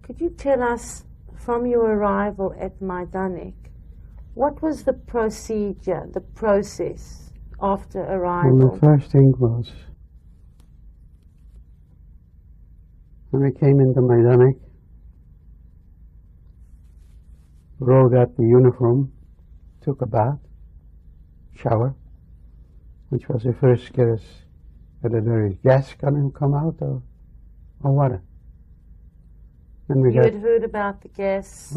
Could you tell us, from your arrival at Majdanek, what was the procedure, the process after arrival? Well, the first thing was, when we came into Majdanek, rolled out the uniform, took a bath, shower, which was the first guess whether there is gas coming come out or water. Then we you had heard about the gas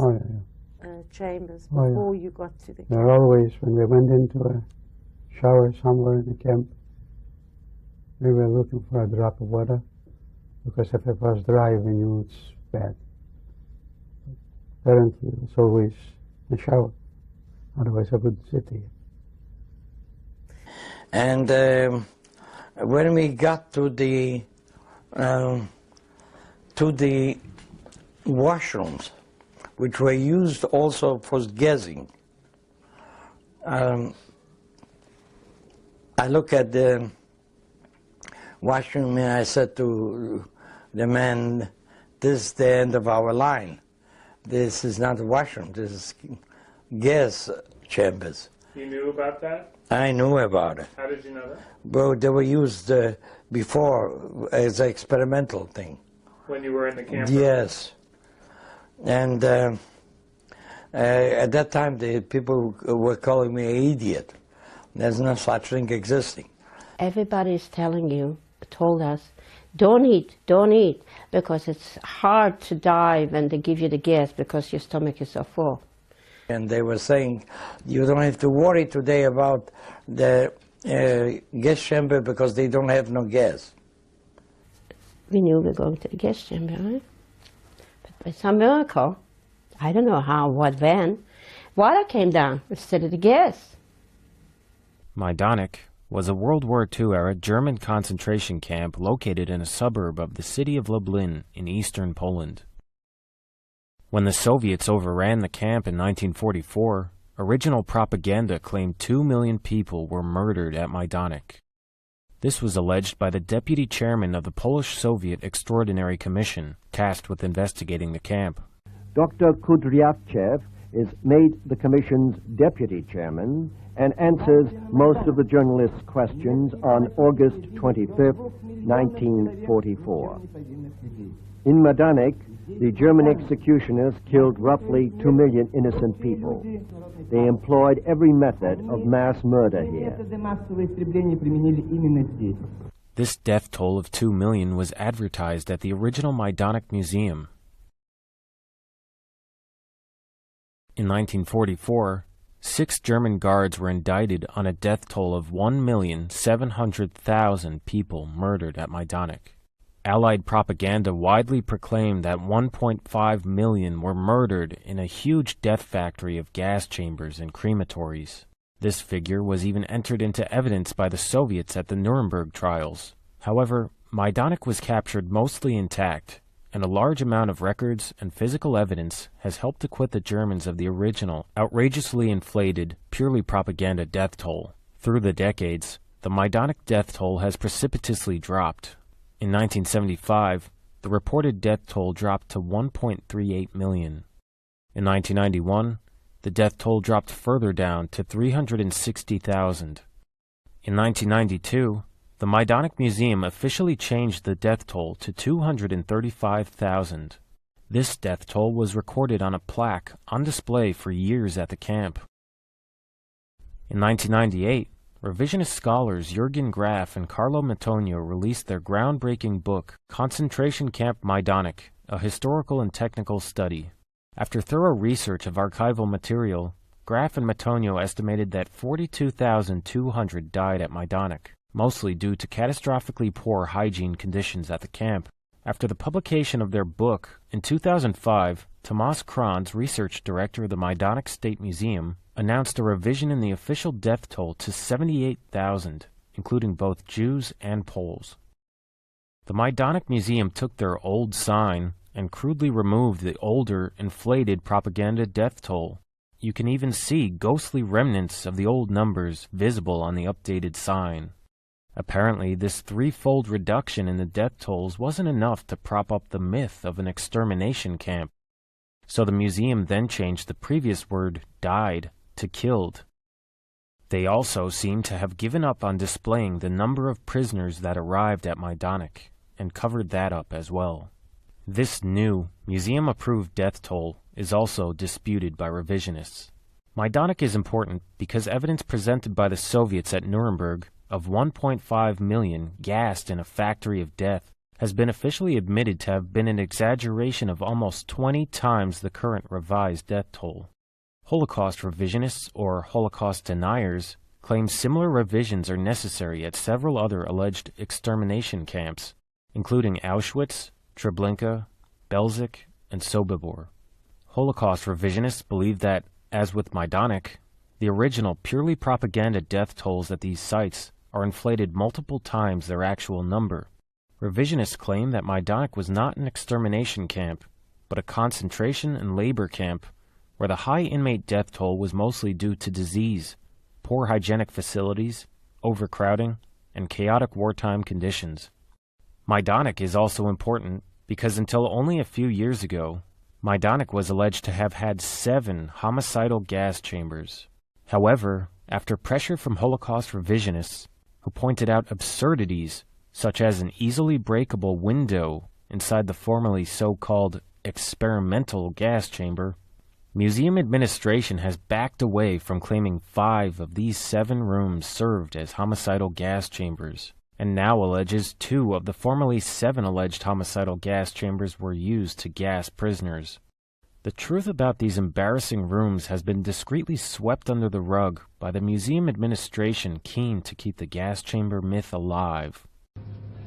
chambers Oh, yeah. before you got to the camp? There always, when we went into a shower somewhere in the camp, we were looking for a drop of water, because if it was dry, we knew it's bad. Apparently, it's always a shower. Otherwise, I wouldn't sit here. And when we got to the washrooms, which were used also for gassing, I look at the washroom and I said to the man, "This is the end of our line. This is not a washroom, this is gas chambers." You knew about that? I knew about it. How did you know that? Well, they were used before as an experimental thing. When you were in the camp? Yes. And at that time, the people were calling me an idiot. There's no such thing existing. Everybody's told us, don't eat, because it's hard to die when they give you the gas because your stomach is so full. And they were saying, you don't have to worry today about the gas chamber because they don't have no gas. We knew we were going to the gas chamber, right? But by some miracle, I don't know how, what, when, water came down instead of the gas. Majdanek was a World War II-era German concentration camp located in a suburb of the city of Lublin in eastern Poland. When the Soviets overran the camp in 1944, original propaganda claimed 2 million people were murdered at Majdanek. This was alleged by the deputy chairman of the Polish Soviet Extraordinary Commission, tasked with investigating the camp. Dr. Kudryavtsev is made the Commission's deputy chairman and answers most of the journalists' questions on August 25, 1944. In Majdanek, the German executioners killed roughly 2 million innocent people. They employed every method of mass murder here. This death toll of 2 million was advertised at the original Majdanek Museum. In 1944, 6 German guards were indicted on a death toll of 1,700,000 people murdered at Majdanek. Allied propaganda widely proclaimed that 1.5 million were murdered in a huge death factory of gas chambers and crematories. This figure was even entered into evidence by the Soviets at the Nuremberg trials. However, Majdanek was captured mostly intact, and a large amount of records and physical evidence has helped acquit the Germans of the original, outrageously inflated, purely propaganda death toll. Through the decades, the Majdanek death toll has precipitously dropped. In 1975, the reported death toll dropped to 1.38 million. In 1991, the death toll dropped further down to 360,000. In 1992, the Majdanek Museum officially changed the death toll to 235,000. This death toll was recorded on a plaque on display for years at the camp. In 1998, revisionist scholars Jürgen Graf and Carlo Matonio released their groundbreaking book, Concentration Camp Majdanek, a historical and technical study. After thorough research of archival material, Graf and Matonio estimated that 42,200 died at Majdanek, mostly due to catastrophically poor hygiene conditions at the camp. After the publication of their book, in 2005, Tomas Kranz, research director of the Majdanek State Museum, announced a revision in the official death toll to 78,000, including both Jews and Poles. The Majdanek Museum took their old sign and crudely removed the older, inflated propaganda death toll. You can even see ghostly remnants of the old numbers visible on the updated sign. Apparently, this threefold reduction in the death tolls wasn't enough to prop up the myth of an extermination camp, so the museum then changed the previous word died to killed. They also seem to have given up on displaying the number of prisoners that arrived at Majdanek, and covered that up as well. This new, museum-approved death toll is also disputed by revisionists. Majdanek is important because evidence presented by the Soviets at Nuremberg of 1.5 million gassed in a factory of death has been officially admitted to have been an exaggeration of almost 20 times the current revised death toll. Holocaust revisionists, or Holocaust deniers, claim similar revisions are necessary at several other alleged extermination camps, including Auschwitz, Treblinka, Belzec, and Sobibor. Holocaust revisionists believe that, as with Majdanek, the original purely propaganda death tolls at these sites are inflated multiple times their actual number. Revisionists claim that Majdanek was not an extermination camp, but a concentration and labor camp where the high inmate death toll was mostly due to disease, poor hygienic facilities, overcrowding, and chaotic wartime conditions. Majdanek is also important because until only a few years ago, Majdanek was alleged to have had 7 homicidal gas chambers. However, after pressure from Holocaust revisionists, who pointed out absurdities such as an easily breakable window inside the formerly so-called experimental gas chamber, museum administration has backed away from claiming 5 of these 7 rooms served as homicidal gas chambers, and now alleges 2 of the formerly 7 alleged homicidal gas chambers were used to gas prisoners. The truth about these embarrassing rooms has been discreetly swept under the rug by the museum administration keen to keep the gas chamber myth alive.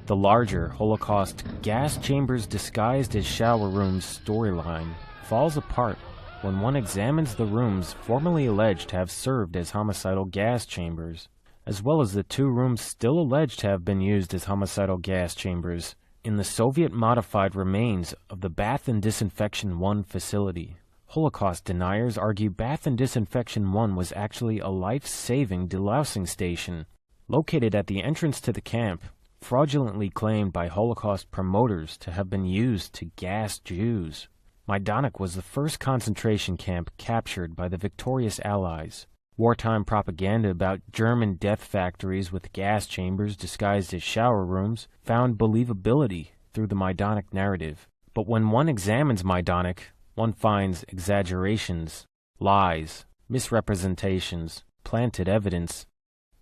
The larger Holocaust gas chambers disguised as shower rooms storyline falls apart when one examines the rooms formerly alleged to have served as homicidal gas chambers, as well as the 2 rooms still alleged to have been used as homicidal gas chambers in the Soviet-modified remains of the Bath and Disinfection 1 facility. Holocaust deniers argue Bath and Disinfection 1 was actually a life-saving delousing station located at the entrance to the camp, fraudulently claimed by Holocaust promoters to have been used to gas Jews. Majdanek was the first concentration camp captured by the victorious Allies. Wartime propaganda about German death factories with gas chambers disguised as shower rooms found believability through the Majdanek narrative. But when one examines Majdanek, one finds exaggerations, lies, misrepresentations, planted evidence,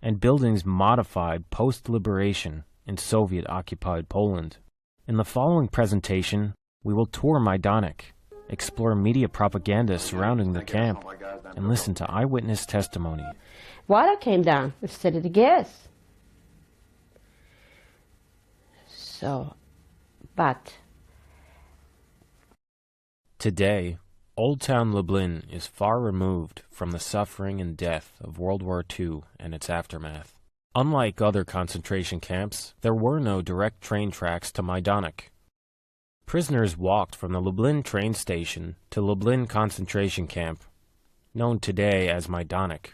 and buildings modified post-liberation in Soviet-occupied Poland. In the following presentation, we will tour Majdanek, explore media propaganda surrounding the camp, and listen to eyewitness testimony. Water came down instead of the gas. So, but... Today, Old Town Lublin is far removed from the suffering and death of World War II and its aftermath. Unlike other concentration camps, there were no direct train tracks to Majdanek. Prisoners walked from the Lublin train station to Lublin concentration camp, known today as Majdanek.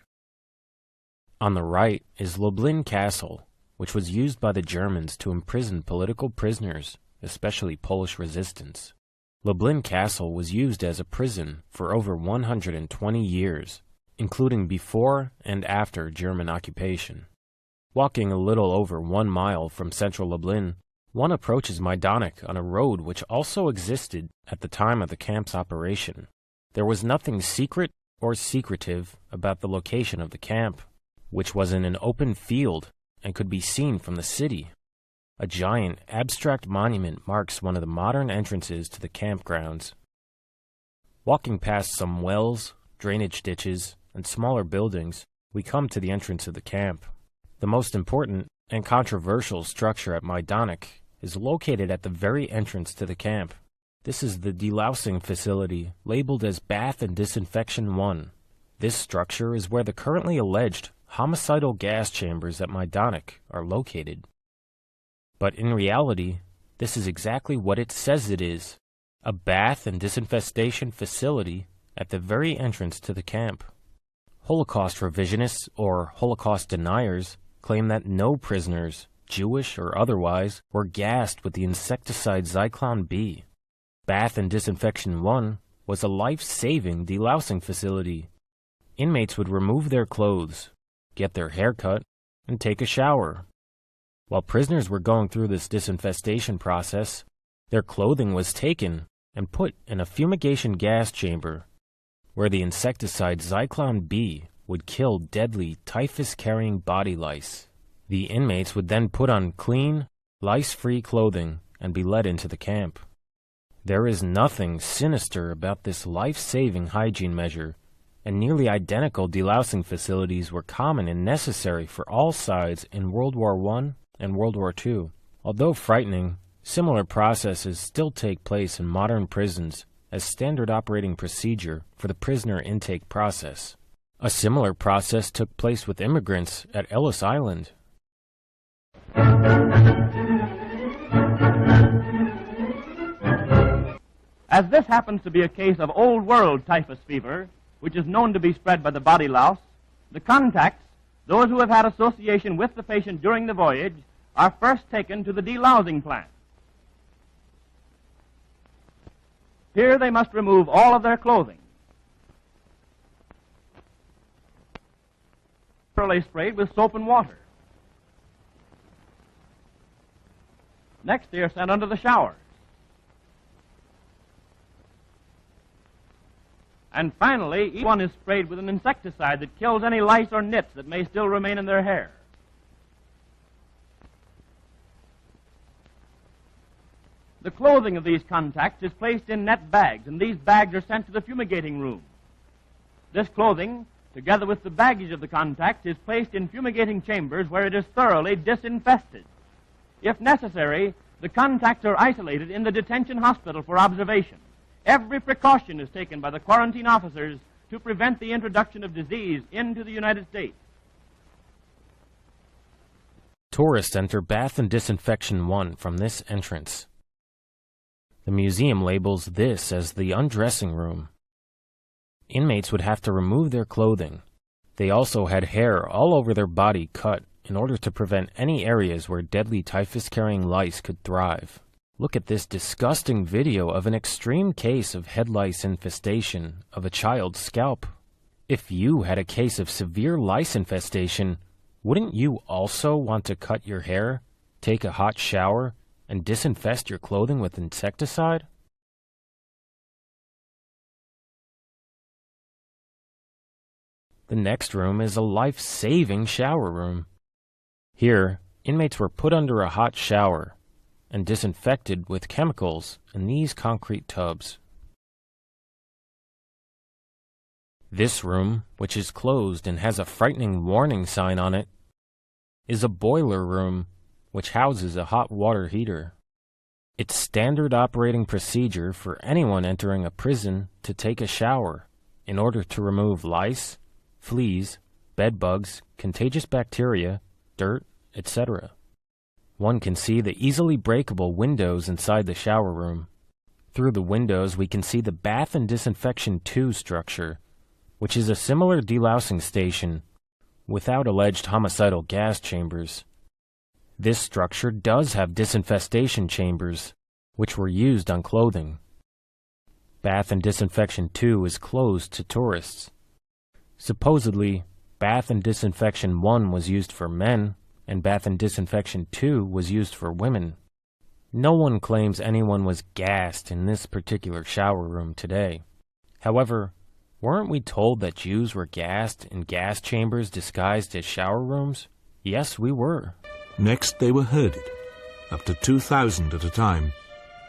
On the right is Lublin Castle, which was used by the Germans to imprison political prisoners, especially Polish resistance. Lublin Castle was used as a prison for over 120 years, including before and after German occupation. Walking a little over 1 mile from central Lublin, one approaches Majdanek on a road which also existed at the time of the camp's operation. There was nothing secret or secretive about the location of the camp, which was in an open field and could be seen from the city. A giant, abstract monument marks one of the modern entrances to the campgrounds. Walking past some wells, drainage ditches, and smaller buildings, we come to the entrance of the camp. The most important and controversial structure at Majdanek is located at the very entrance to the camp. This is the delousing facility, labeled as Bath and Disinfection 1. This structure is where the currently alleged homicidal gas chambers at Majdanek are located. But in reality, this is exactly what it says it is, a bath and disinfestation facility at the very entrance to the camp. Holocaust revisionists, or Holocaust deniers, claim that no prisoners, Jewish or otherwise, were gassed with the insecticide Zyklon B. Bath and Disinfection 1 was a life-saving delousing facility. Inmates would remove their clothes, get their hair cut, and take a shower. While prisoners were going through this disinfestation process, their clothing was taken and put in a fumigation gas chamber, where the insecticide Zyklon B would kill deadly typhus-carrying body lice. The inmates would then put on clean, lice-free clothing and be led into the camp. There is nothing sinister about this life-saving hygiene measure, and nearly identical delousing facilities were common and necessary for all sides in World War I and World War II. Although frightening, similar processes still take place in modern prisons as standard operating procedure for the prisoner intake process. A similar process took place with immigrants at Ellis Island. As this happens to be a case of old world typhus fever, which is known to be spread by the body louse, the contacts, those who have had association with the patient during the voyage, are first taken to the delousing plant. Here they must remove all of their clothing. Thoroughly sprayed with soap and water. Next, they are sent under the shower. And finally, each one is sprayed with an insecticide that kills any lice or nits that may still remain in their hair. The clothing of these contacts is placed in net bags, and these bags are sent to the fumigating room. This clothing, together with the baggage of the contact, is placed in fumigating chambers where it is thoroughly disinfested. If necessary, the contacts are isolated in the detention hospital for observation. Every precaution is taken by the quarantine officers to prevent the introduction of disease into the United States. Tourists enter Bath and Disinfection 1 from this entrance. The museum labels this as the undressing room. Inmates would have to remove their clothing. They also had hair all over their body cut in order to prevent any areas where deadly typhus-carrying lice could thrive. Look at this disgusting video of an extreme case of head lice infestation of a child's scalp. If you had a case of severe lice infestation, wouldn't you also want to cut your hair, take a hot shower, and disinfest your clothing with insecticide? The next room is a life-saving shower room. Here, inmates were put under a hot shower and disinfected with chemicals in these concrete tubs. This room, which is closed and has a frightening warning sign on it, is a boiler room which houses a hot water heater. It's standard operating procedure for anyone entering a prison to take a shower in order to remove lice, fleas, bed bugs, contagious bacteria, dirt, etc. One can see the easily breakable windows inside the shower room. Through the windows we can see the Bath and Disinfection 2 structure, which is a similar delousing station without alleged homicidal gas chambers. This structure does have disinfestation chambers, which were used on clothing. Bath and Disinfection 2 is closed to tourists. Supposedly, Bath and Disinfection 1 was used for men, and Bath and Disinfection 2 was used for women. No one claims anyone was gassed in this particular shower room today. However, weren't we told that Jews were gassed in gas chambers disguised as shower rooms? Yes, we were. Next, they were herded, up to 2,000 at a time,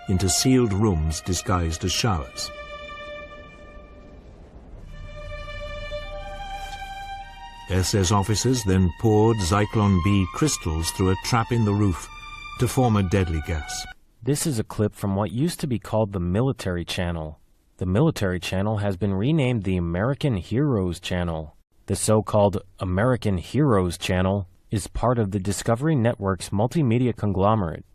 into sealed rooms disguised as showers. SS officers then poured Zyklon B crystals through a trap in the roof to form a deadly gas. This is a clip from what used to be called the Military Channel. The Military Channel has been renamed the American Heroes Channel. The so-called American Heroes Channel is part of the Discovery Network's multimedia conglomerate,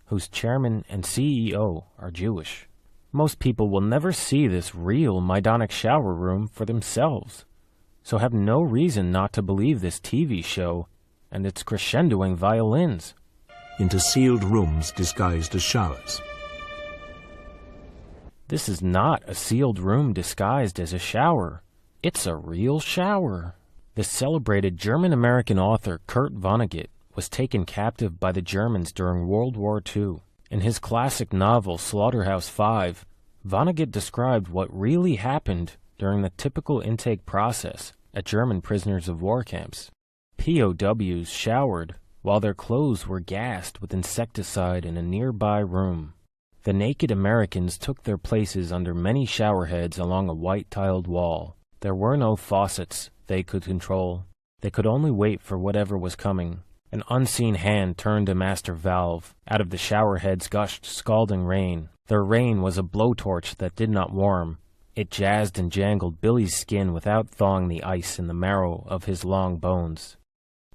whose chairman and CEO are Jewish. Most people will never see this real Maidanic shower room for themselves, so have no reason not to believe this TV show and its crescendoing violins. into sealed rooms disguised as showers. This is not a sealed room disguised as a shower. It's a real shower. The celebrated German-American author Kurt Vonnegut was taken captive by the Germans during World War II. In his classic novel Slaughterhouse-Five, Vonnegut described what really happened during the typical intake process at German prisoners of war camps. POWs showered while their clothes were gassed with insecticide in a nearby room. The naked Americans took their places under many showerheads along a white-tiled wall. There were no faucets they could control. They could only wait for whatever was coming. An unseen hand turned a master valve. Out of the showerheads gushed scalding rain. Their rain was a blowtorch that did not warm. It jazzed and jangled Billy's skin without thawing the ice in the marrow of his long bones.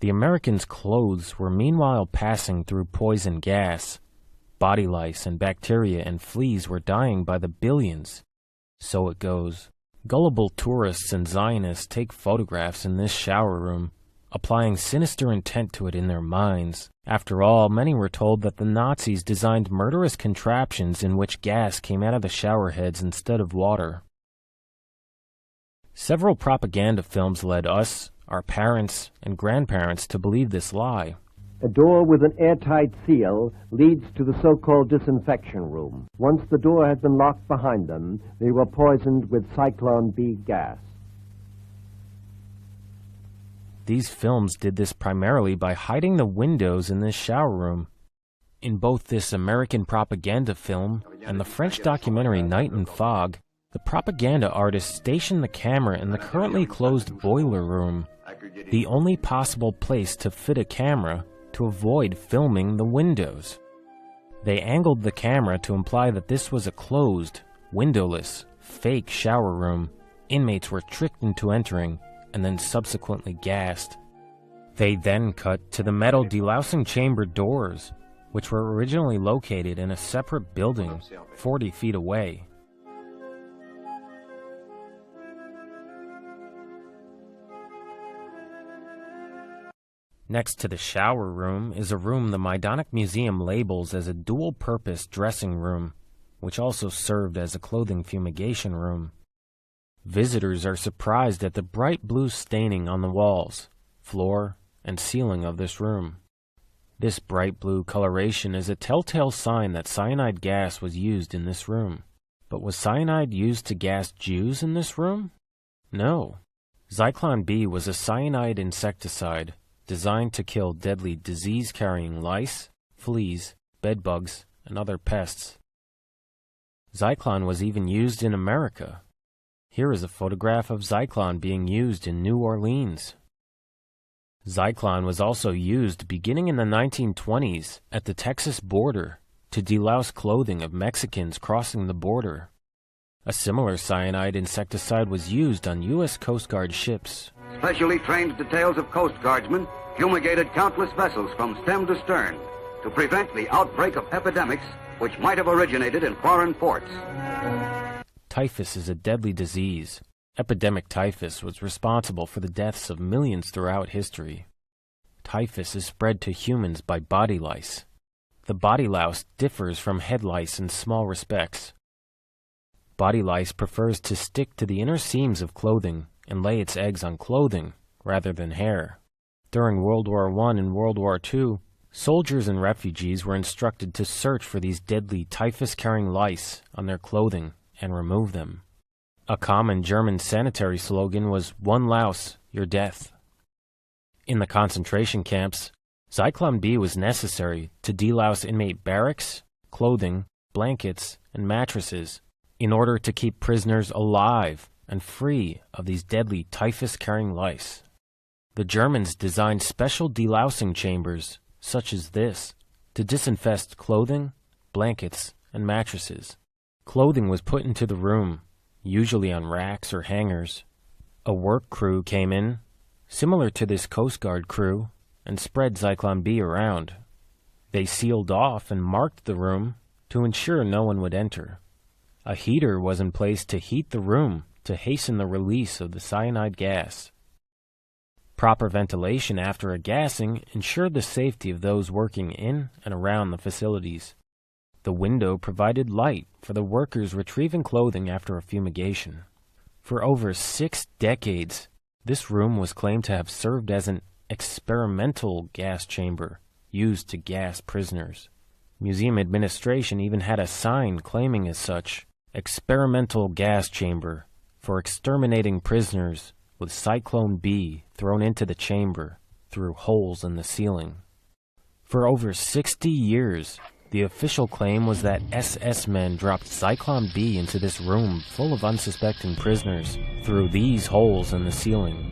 The Americans' clothes were meanwhile passing through poison gas. Body lice and bacteria and fleas were dying by the billions. So it goes. Gullible tourists and Zionists take photographs in this shower room, applying sinister intent to it in their minds. After all, many were told that the Nazis designed murderous contraptions in which gas came out of the showerheads instead of water. Several propaganda films led us, our parents, and grandparents to believe this lie. A door with an airtight seal leads to the so-called disinfection room. Once the door had been locked behind them, they were poisoned with Cyclone B gas. These films did this primarily by hiding the windows in this shower room. In both this American propaganda film and the French documentary Night and Fog, the propaganda artists stationed the camera in the currently closed boiler room, the only possible place to fit a camera to avoid filming the windows. They angled the camera to imply that this was a closed, windowless, fake shower room inmates were tricked into entering and then subsequently gassed. They then cut to the metal delousing chamber doors, which were originally located in a separate building 40 feet away. Next to the shower room is a room the Majdanek Museum labels as a dual-purpose dressing room, which also served as a clothing fumigation room. Visitors are surprised at the bright blue staining on the walls, floor, and ceiling of this room. This bright blue coloration is a telltale sign that cyanide gas was used in this room. But was cyanide used to gas Jews in this room? No. Zyklon B was a cyanide insecticide designed to kill deadly disease-carrying lice, fleas, bedbugs, and other pests. Zyklon was even used in America. Here is a photograph of Zyklon being used in New Orleans. Zyklon was also used beginning in the 1920s at the Texas border to delouse clothing of Mexicans crossing the border. A similar cyanide insecticide was used on U.S. Coast Guard ships. Specially trained details of Coast Guardsmen fumigated countless vessels from stem to stern to prevent the outbreak of epidemics which might have originated in foreign ports. Typhus is a deadly disease. Epidemic typhus was responsible for the deaths of millions throughout history. Typhus is spread to humans by body lice. The body louse differs from head lice in small respects. Body lice prefers to stick to the inner seams of clothing and lay its eggs on clothing rather than hair. During World War I and World War II, soldiers and refugees were instructed to search for these deadly typhus-carrying lice on their clothing and remove them. A common German sanitary slogan was, "One louse, your death." In the concentration camps, Zyklon B was necessary to delouse inmate barracks, clothing, blankets, and mattresses in order to keep prisoners alive and free of these deadly typhus-carrying lice. The Germans designed special delousing chambers, such as this, to disinfest clothing, blankets, and mattresses. Clothing was put into the room, usually on racks or hangers. A work crew came in, similar to this Coast Guard crew, and spread Zyklon B around. They sealed off and marked the room to ensure no one would enter. A heater was in place to heat the room to hasten the release of the cyanide gas. Proper ventilation after a gassing ensured the safety of those working in and around the facilities. The window provided light for the workers retrieving clothing after a fumigation. For over 6 decades, this room was claimed to have served as an experimental gas chamber used to gas prisoners. Museum administration even had a sign claiming as such, "Experimental gas chamber for exterminating prisoners with Cyclone B thrown into the chamber through holes in the ceiling." For over 60 years, the official claim was that SS men dropped Zyklon B into this room full of unsuspecting prisoners through these holes in the ceiling.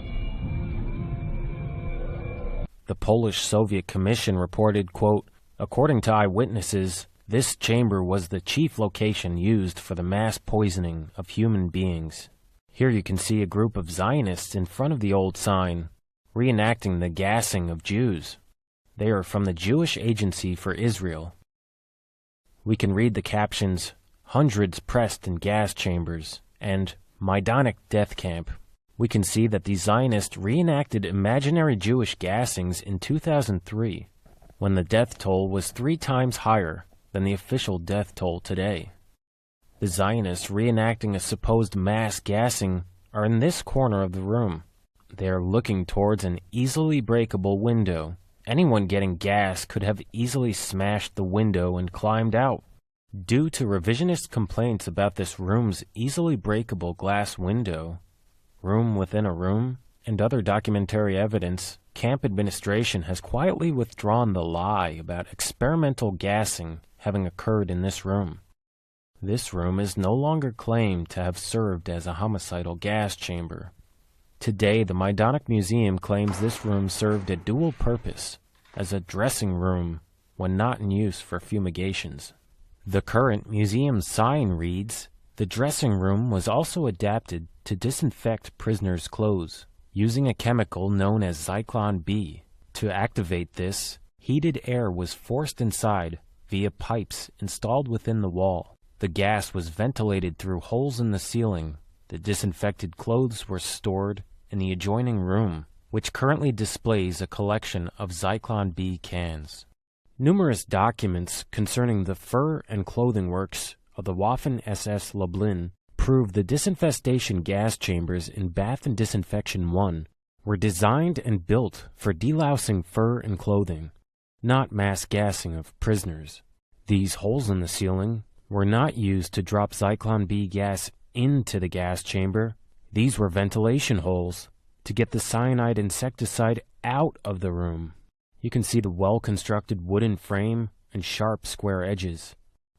The Polish-Soviet Commission reported, quote, "According to eyewitnesses, this chamber was the chief location used for the mass poisoning of human beings." Here you can see a group of Zionists in front of the old sign, reenacting the gassing of Jews. They are from the Jewish Agency for Israel. We can read the captions, "Hundreds pressed in gas chambers," and "Maidanic death camp." We can see that the Zionists reenacted imaginary Jewish gassings in 2003, when the death toll was 3 times higher than the official death toll today. The Zionists reenacting a supposed mass gassing are in this corner of the room. They are looking towards an easily breakable window. Anyone getting gas could have easily smashed the window and climbed out. Due to revisionist complaints about this room's easily breakable glass window, room within a room, and other documentary evidence, camp administration has quietly withdrawn the lie about experimental gassing having occurred in this room. This room is no longer claimed to have served as a homicidal gas chamber. Today, the Maidanic Museum claims this room served a dual purpose, as a dressing room when not in use for fumigations. The current museum sign reads, "The dressing room was also adapted to disinfect prisoners' clothes, using a chemical known as Zyklon B. To activate this, heated air was forced inside via pipes installed within the wall. The gas was ventilated through holes in the ceiling. The disinfected clothes were stored in the adjoining room, which currently displays a collection of Zyklon B cans." Numerous documents concerning the fur and clothing works of the Waffen-SS Lublin prove the disinfestation gas chambers in Bath and Disinfection 1 were designed and built for delousing fur and clothing, not mass gassing of prisoners. These holes in the ceiling were not used to drop Zyklon B gas into the gas chamber. These were ventilation holes to get the cyanide insecticide out of the room. You can see the well-constructed wooden frame and sharp square edges.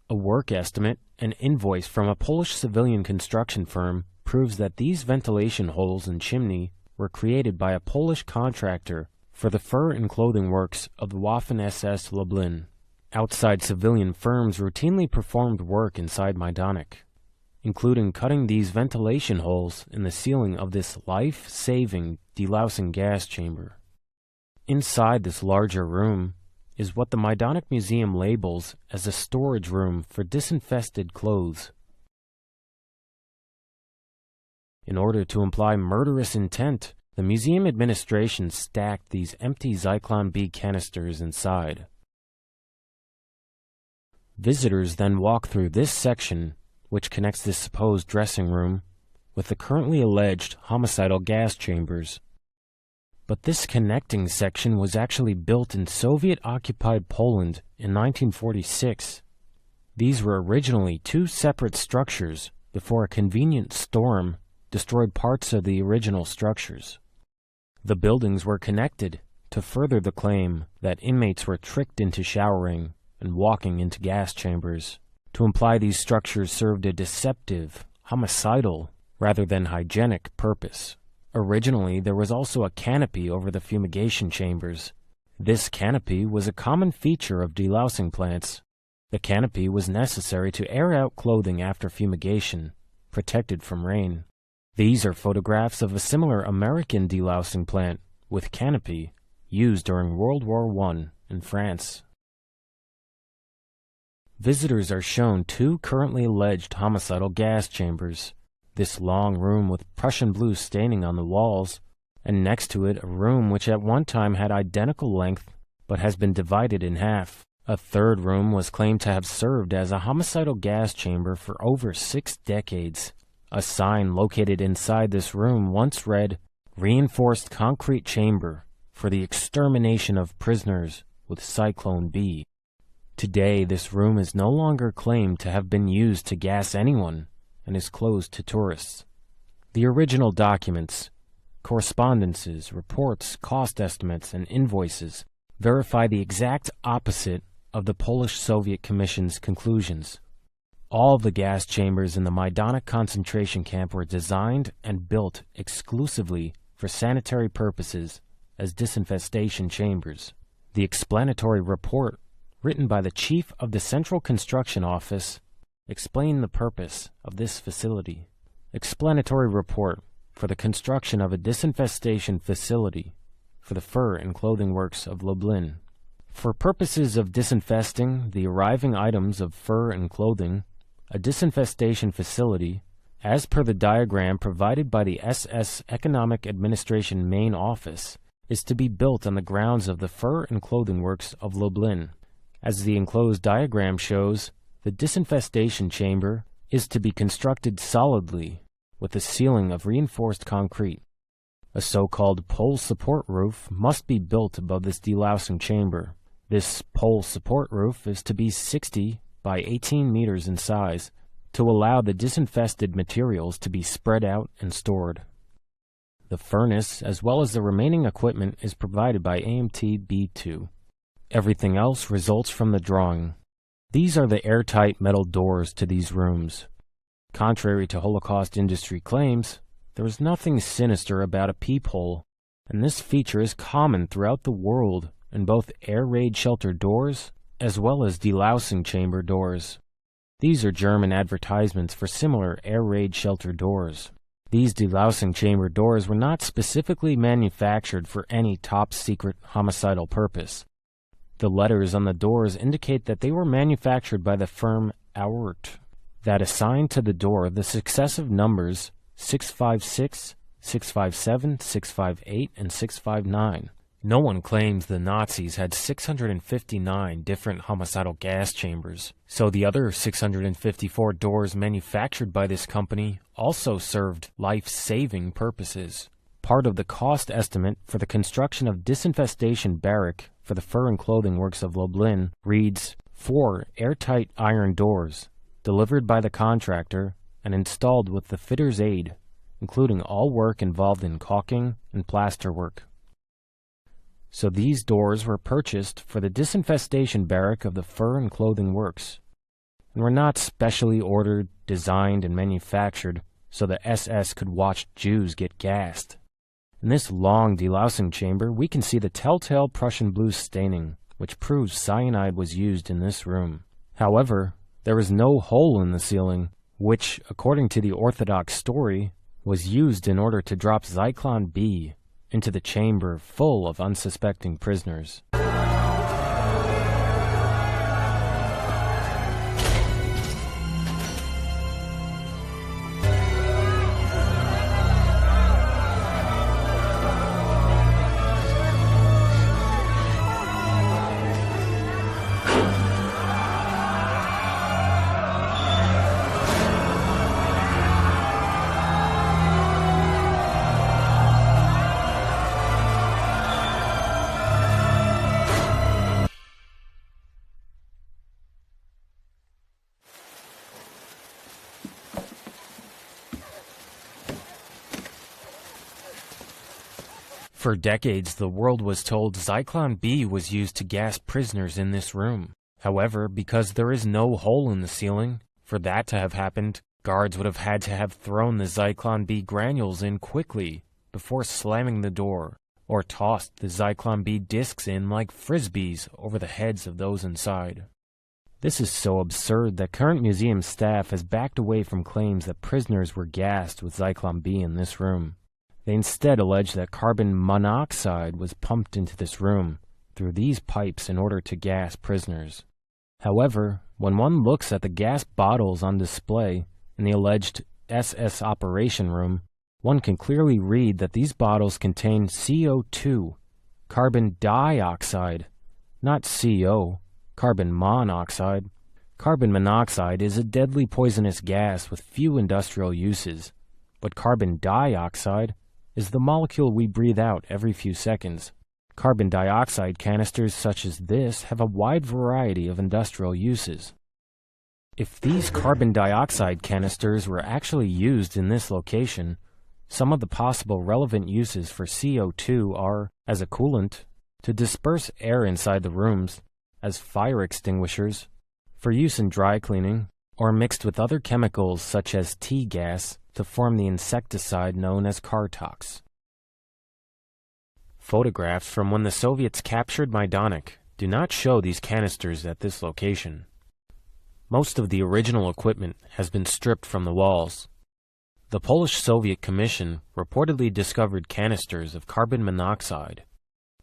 A work estimate, an invoice from a Polish civilian construction firm, proves that these ventilation holes and chimney were created by a Polish contractor for the fur and clothing works of the Waffen-SS Lublin. Outside civilian firms routinely performed work inside Majdanek, including cutting these ventilation holes in the ceiling of this life-saving delousing gas chamber. Inside this larger room is what the Majdanek Museum labels as a storage room for disinfested clothes. In order to imply murderous intent, the museum administration stacked these empty Zyklon B canisters inside. Visitors then walk through this section, which connects this supposed dressing room, with the currently alleged homicidal gas chambers. But this connecting section was actually built in Soviet-occupied Poland in 1946. These were originally 2 separate structures before a convenient storm destroyed parts of the original structures. The buildings were connected to further the claim that inmates were tricked into showering and walking into gas chambers, to imply these structures served a deceptive, homicidal, rather than hygienic purpose. Originally, there was also a canopy over the fumigation chambers. This canopy was a common feature of delousing plants. The canopy was necessary to air out clothing after fumigation, protected from rain. These are photographs of a similar American delousing plant with canopy used during World War I in France. Visitors are shown 2 currently alleged homicidal gas chambers. This long room with Prussian blue staining on the walls and next to it a room which at one time had identical length but has been divided in half. A third room was claimed to have served as a homicidal gas chamber for over 6 decades. A sign located inside this room once read, "Reinforced concrete chamber for the extermination of prisoners with Cyclone B." Today, this room is no longer claimed to have been used to gas anyone and is closed to tourists. The original documents, correspondences, reports, cost estimates, and invoices verify the exact opposite of the Polish-Soviet Commission's conclusions. All of the gas chambers in the Majdanek concentration camp were designed and built exclusively for sanitary purposes as disinfestation chambers. The explanatory report, written by the chief of the Central Construction Office, explained the purpose of this facility. Explanatory report for the construction of a disinfestation facility for the fur and clothing works of Lublin. For purposes of disinfesting the arriving items of fur and clothing, a disinfestation facility, as per the diagram provided by the SS Economic Administration main office, is to be built on the grounds of the fur and clothing works of Lublin. As the enclosed diagram shows, the disinfestation chamber is to be constructed solidly with a ceiling of reinforced concrete. A so-called pole support roof must be built above this delousing chamber. This pole support roof is to be 60 by 18 meters in size to allow the disinfested materials to be spread out and stored. The furnace, as well as the remaining equipment, is provided by AMT B2. Everything else results from the drawing. These are the airtight metal doors to these rooms. Contrary to Holocaust industry claims, there is nothing sinister about a peephole, and this feature is common throughout the world in both air raid shelter doors as well as delousing chamber doors. These are German advertisements for similar air raid shelter doors. These delousing chamber doors were not specifically manufactured for any top-secret homicidal purpose. The letters on the doors indicate that they were manufactured by the firm Auert, that assigned to the door the successive numbers 656, 657, 658, and 659. No one claims the Nazis had 659 different homicidal gas chambers, so the other 654 doors manufactured by this company also served life-saving purposes. Part of the cost estimate for the construction of disinfestation barrack for the fur and clothing works of Lublin reads 4 airtight iron doors, delivered by the contractor and installed with the fitter's aid, including all work involved in caulking and plaster work. So these doors were purchased for the disinfestation barrack of the fur and clothing works, and were not specially ordered, designed, and manufactured so the SS could watch Jews get gassed. In this long delousing chamber, we can see the telltale Prussian blue staining, which proves cyanide was used in this room. However, there is no hole in the ceiling, which, according to the Orthodox story, was used in order to drop Zyklon B into the chamber full of unsuspecting prisoners. For decades, the world was told Zyklon B was used to gas prisoners in this room. However, because there is no hole in the ceiling, for that to have happened, guards would have had to have thrown the Zyklon B granules in quickly before slamming the door, or tossed the Zyklon B discs in like frisbees over the heads of those inside. This is so absurd that current museum staff has backed away from claims that prisoners were gassed with Zyklon B in this room. They instead allege that carbon monoxide was pumped into this room through these pipes in order to gas prisoners. However, when one looks at the gas bottles on display in the alleged SS operation room, one can clearly read that these bottles contain CO2, carbon dioxide, not CO, carbon monoxide. Carbon monoxide is a deadly poisonous gas with few industrial uses, but carbon dioxide is the molecule we breathe out every few seconds. Carbon dioxide canisters such as this have a wide variety of industrial uses. If these carbon dioxide canisters were actually used in this location, some of the possible relevant uses for CO2 are as a coolant, to disperse air inside the rooms, as fire extinguishers, for use in dry cleaning, or mixed with other chemicals such as tea gas to form the insecticide known as Kartox. Photographs from when the Soviets captured Majdanek do not show these canisters at this location. Most of the original equipment has been stripped from the walls. The Polish-Soviet Commission reportedly discovered canisters of carbon monoxide.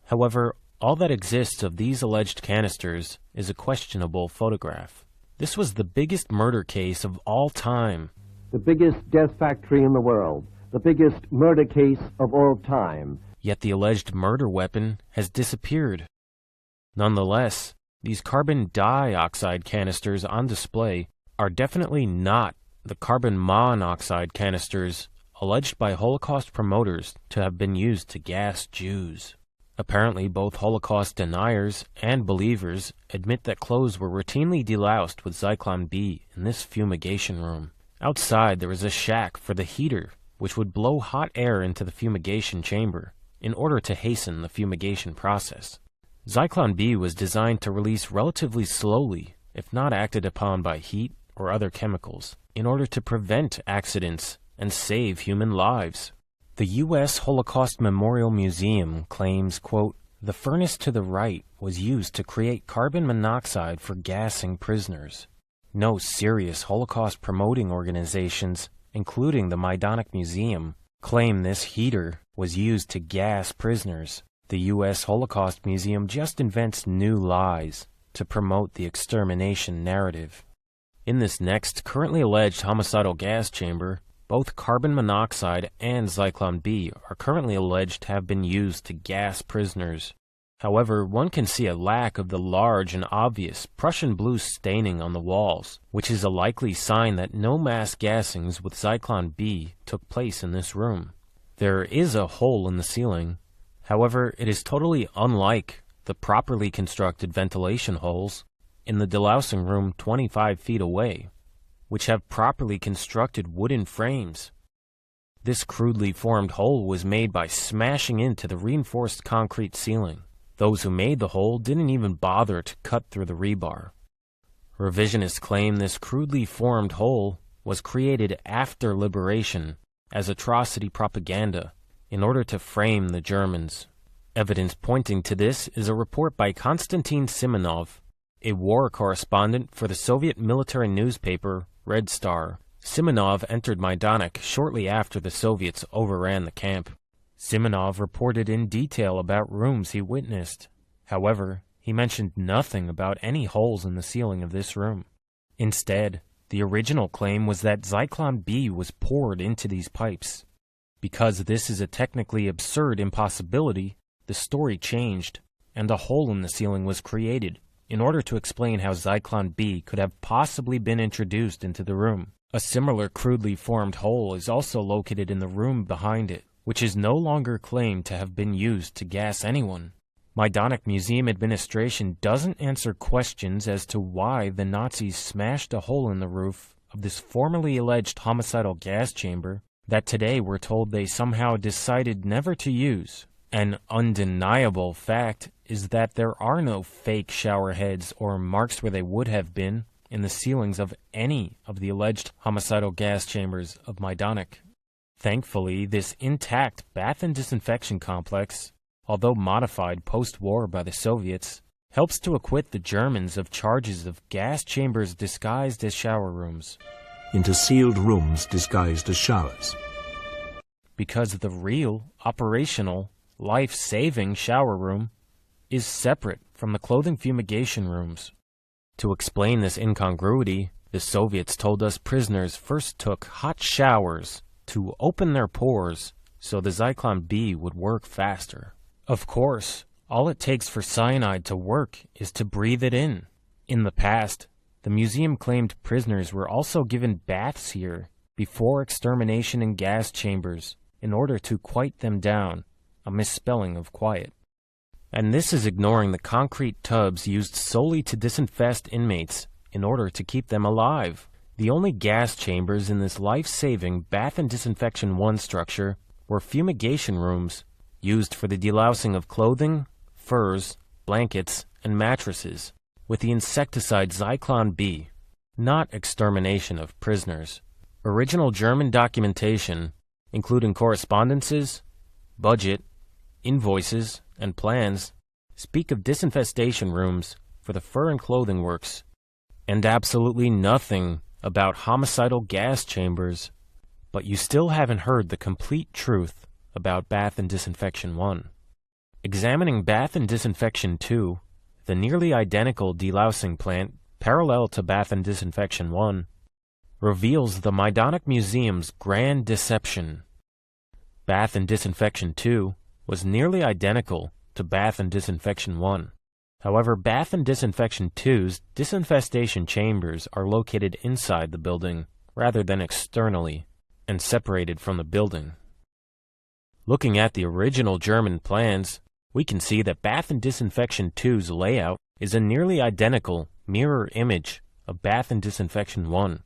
However, all that exists of these alleged canisters is a questionable photograph. This was the biggest murder case of all time. The biggest death factory in the world. The biggest murder case of all time. Yet the alleged murder weapon has disappeared. Nonetheless, these carbon dioxide canisters on display are definitely not the carbon monoxide canisters alleged by Holocaust promoters to have been used to gas Jews. Apparently, both Holocaust deniers and believers admit that clothes were routinely deloused with Zyklon B in this fumigation room. Outside, there is a shack for the heater, which would blow hot air into the fumigation chamber in order to hasten the fumigation process. Zyklon B was designed to release relatively slowly, if not acted upon by heat or other chemicals, in order to prevent accidents and save human lives. The U.S. Holocaust Memorial Museum claims, quote, "The furnace to the right was used to create carbon monoxide for gassing prisoners." No serious Holocaust promoting organizations, including the Majdanek Museum, claim this heater was used to gas prisoners. The U.S. Holocaust Museum just invents new lies to promote the extermination narrative. In this next currently alleged homicidal gas chamber, both carbon monoxide and Zyklon B are currently alleged to have been used to gas prisoners. However, one can see a lack of the large and obvious Prussian blue staining on the walls, which is a likely sign that no mass gassings with Zyklon B took place in this room. There is a hole in the ceiling. However, it is totally unlike the properly constructed ventilation holes in the delousing room 25 feet away, which have properly constructed wooden frames. This crudely formed hole was made by smashing into the reinforced concrete ceiling. Those who made the hole didn't even bother to cut through the rebar. Revisionists claim this crudely formed hole was created after liberation as atrocity propaganda in order to frame the Germans. Evidence pointing to this is a report by Konstantin Simonov, a war correspondent for the Soviet military newspaper Red Star. Simonov entered Majdanek shortly after the Soviets overran the camp. Simonov reported in detail about rooms he witnessed. However, he mentioned nothing about any holes in the ceiling of this room. Instead, the original claim was that Zyklon B was poured into these pipes. Because this is a technically absurd impossibility, the story changed, and a hole in the ceiling was created in order to explain how Zyklon B could have possibly been introduced into the room. A similar crudely formed hole is also located in the room behind it, which is no longer claimed to have been used to gas anyone. Majdanek Museum administration doesn't answer questions as to why the Nazis smashed a hole in the roof of this formerly alleged homicidal gas chamber that today we're told they somehow decided never to use. An undeniable fact is that there are no fake shower heads or marks where they would have been in the ceilings of any of the alleged homicidal gas chambers of Majdanek. Thankfully, this intact bath and disinfection complex, although modified post-war by the Soviets, helps to acquit the Germans of charges of gas chambers disguised as shower rooms. Into sealed rooms disguised as showers. Because the real, operational, life-saving shower room is separate from the clothing fumigation rooms. To explain this incongruity, the Soviets told us prisoners first took hot showers to open their pores so the Zyklon B would work faster. Of course, all it takes for cyanide to work is to breathe it in. In the past, the museum claimed prisoners were also given baths here before extermination in gas chambers in order to quiet them down, a misspelling of quiet. And this is ignoring the concrete tubs used solely to disinfest inmates in order to keep them alive. The only gas chambers in this life-saving bath and disinfection 1 structure were fumigation rooms used for the delousing of clothing, furs, blankets, and mattresses, with the insecticide Zyklon B, not extermination of prisoners. Original German documentation, including correspondences, budget, invoices, and plans, speak of disinfestation rooms for the fur and clothing works, and absolutely nothing about homicidal gas chambers. But you still haven't heard the complete truth about Bath and Disinfection 1. Examining Bath and Disinfection 2, the nearly identical delousing plant parallel to Bath and Disinfection 1, reveals the Majdanek Museum's grand deception. Bath and Disinfection 2 was nearly identical to Bath and Disinfection 1. However, Bath and Disinfection 2's disinfestation chambers are located inside the building rather than externally and separated from the building. Looking at the original German plans, we can see that Bath and Disinfection 2's layout is a nearly identical mirror image of Bath and Disinfection 1.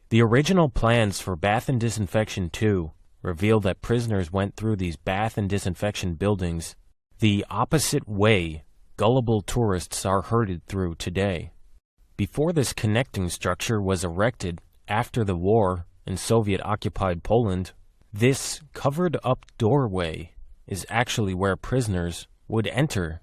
The original plans for Bath and Disinfection 2 reveal that prisoners went through these bath and disinfection buildings the opposite way gullible tourists are herded through today. Before this connecting structure was erected after the war in Soviet-occupied Poland, this covered-up doorway is actually where prisoners would enter.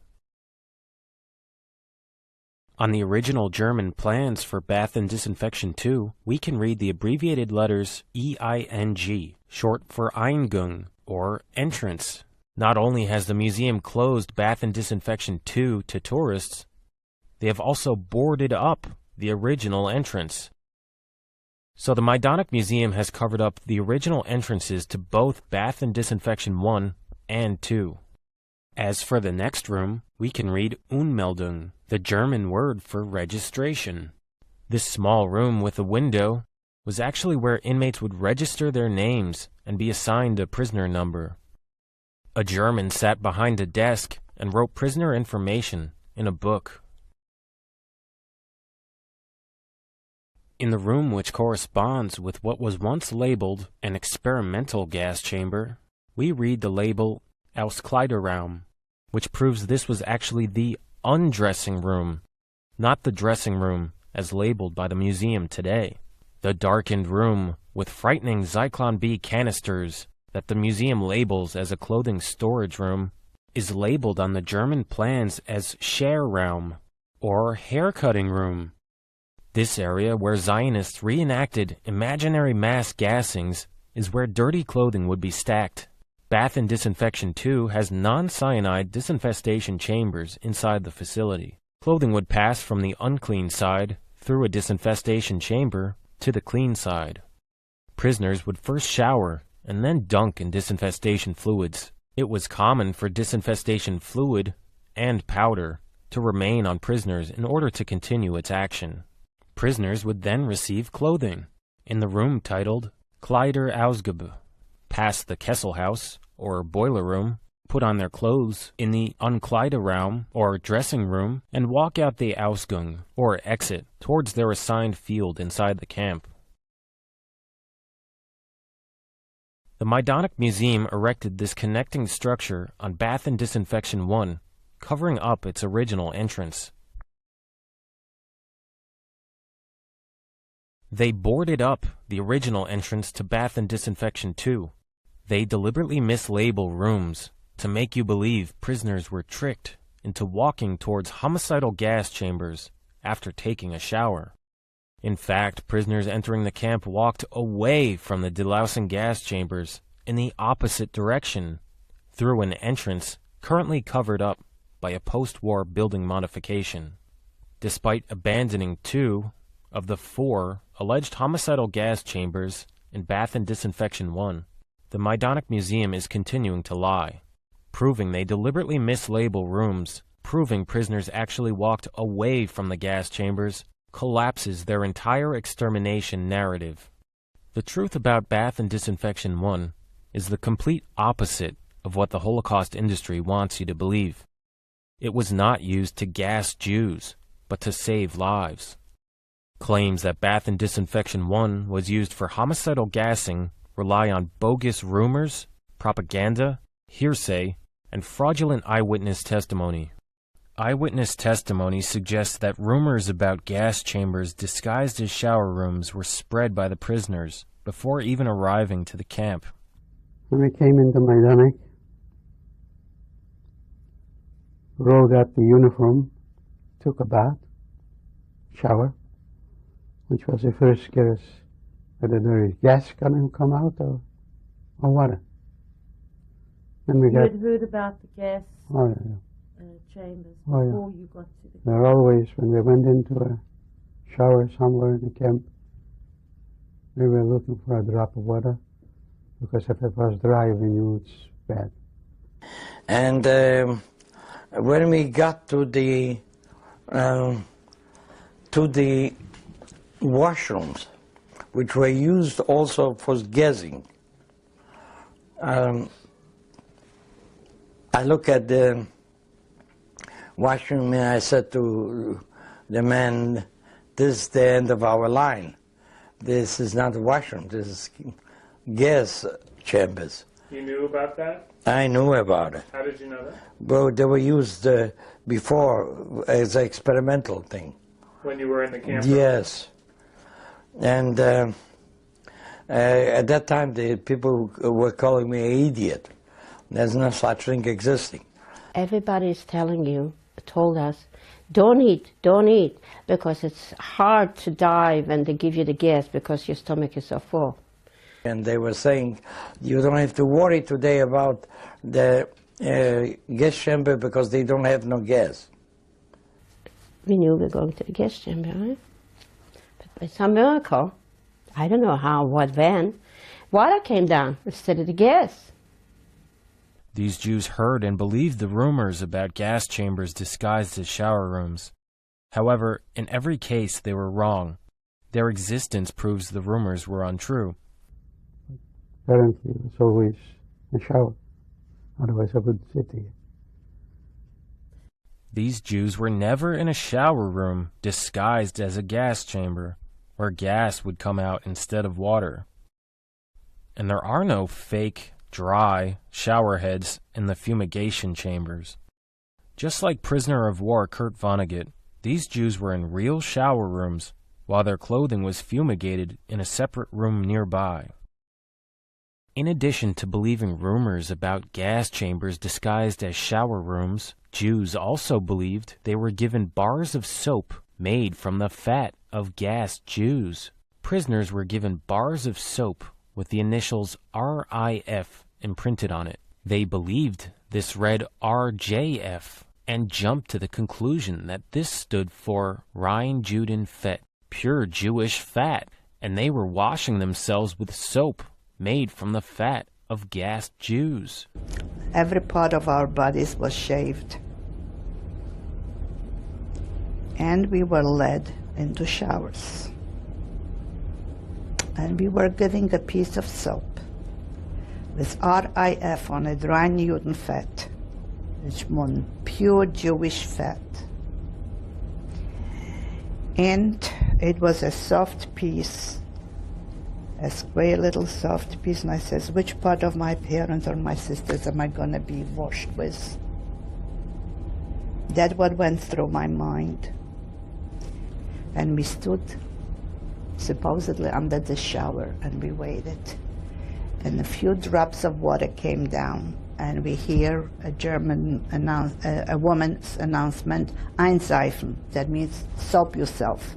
On the original German plans for Bath and Disinfection 2, we can read the abbreviated letters EING, short for Eingang, or entrance. Not only has the museum closed Bath and Disinfection 2 to tourists, they have also boarded up the original entrance. So the Majdanek Museum has covered up the original entrances to both Bath and Disinfection 1 and 2. As for the next room, we can read Unmeldung, the German word for registration. This small room with a window was actually where inmates would register their names and be assigned a prisoner number. A German sat behind a desk and wrote prisoner information in a book. In the room which corresponds with what was once labeled an experimental gas chamber, we read the label Auskleiderraum, which proves this was actually the undressing room, not the dressing room as labeled by the museum today. The darkened room with frightening Zyklon B canisters that the museum labels as a clothing storage room is labeled on the German plans as Scherraum, or haircutting room. This area where Zionists reenacted imaginary mass gassings is where dirty clothing would be stacked. Bath and Disinfection 2 has non-cyanide disinfestation chambers inside the facility. Clothing would pass from the unclean side through a disinfestation chamber to the clean side. Prisoners would first shower and then dunk in disinfestation fluids. It was common for disinfestation fluid and powder to remain on prisoners in order to continue its action. Prisoners would then receive clothing in the room titled Kleiderausgabe, pass the Kesselhaus, or boiler room, put on their clothes in the Unkleideraum, or dressing room, and walk out the Ausgang, or exit, towards their assigned field inside the camp. The Majdanek Museum erected this connecting structure on Bath and Disinfection 1, covering up its original entrance. They boarded up the original entrance to Bath and Disinfection 2. They deliberately mislabel rooms to make you believe prisoners were tricked into walking towards homicidal gas chambers after taking a shower. In fact, prisoners entering the camp walked away from the delousing gas chambers in the opposite direction, through an entrance currently covered up by a post-war building modification. Despite abandoning 2, of the 4 alleged homicidal gas chambers in Bath and Disinfection 1, the Majdanek Museum is continuing to lie, proving they deliberately mislabel rooms, proving prisoners actually walked away from the gas chambers, collapses their entire extermination narrative. The truth about Bath and Disinfection 1 is the complete opposite of what the Holocaust industry wants you to believe. It was not used to gas Jews, but to save lives. Claims that Bath and Disinfection 1 was used for homicidal gassing rely on bogus rumors, propaganda, hearsay, and fraudulent eyewitness testimony. Eyewitness testimony suggests that rumors about gas chambers disguised as shower rooms were spread by the prisoners before even arriving to the camp. When we came into Majdanek, Ro got the uniform, took a bath, shower, which was the first guess whether there is gas going to come out or water. Then we You got, had heard about the gas chambers Oh, yeah. before you got to the there always, when we went into a shower somewhere in the camp, we were looking for a drop of water, because if it was dry, we knew it's bad. And when we got to the washrooms, which were used also for gassing, I look at the washroom and I said to the man, "This is the end of our line. This is not a washroom, this is gas chambers." You knew about that? I knew about it. How did you know that? Well, they were used before as an experimental thing. When you were in the camp? Yes. And at that time, the people were calling me an idiot. There's no such thing existing. Everybody's told us, don't eat, because it's hard to die when they give you the gas because your stomach is so full. And they were saying, you don't have to worry today about the gas chamber because they don't have no gas. We knew we were going to the gas chamber, right? But by some miracle, I don't know how, what, when, water came down instead of the gas. These Jews heard and believed the rumors about gas chambers disguised as shower rooms. However, in every case they were wrong. Their existence proves the rumors were untrue. Apparently, it's always a shower. Otherwise, I wouldn't sit here. These Jews were never in a shower room disguised as a gas chamber, where gas would come out instead of water. And there are no fake, dry shower heads in the fumigation chambers. Just like prisoner of war Kurt Vonnegut, these Jews were in real shower rooms, while their clothing was fumigated in a separate room nearby. In addition to believing rumors about gas chambers disguised as shower rooms, Jews also believed they were given bars of soap made from the fat of gassed Jews. Prisoners were given bars of soap with the initials RIF imprinted on it. They believed this read RJF and jumped to the conclusion that this stood for Rein Juden Fett, pure Jewish fat, and they were washing themselves with soap made from the fat of gassed Jews. Every part of our bodies was shaved, and we were led into showers, and we were given a piece of soap with RIF on it, Rein Juden Fett, which means pure Jewish fat. And it was a soft piece, a square little soft piece, and I says, which part of my parents or my sisters am I going to be washed with? That's what went through my mind. And we stood supposedly under the shower and we waited. And a few drops of water came down, and we hear a woman's announcement, einseifen, that means soap yourself.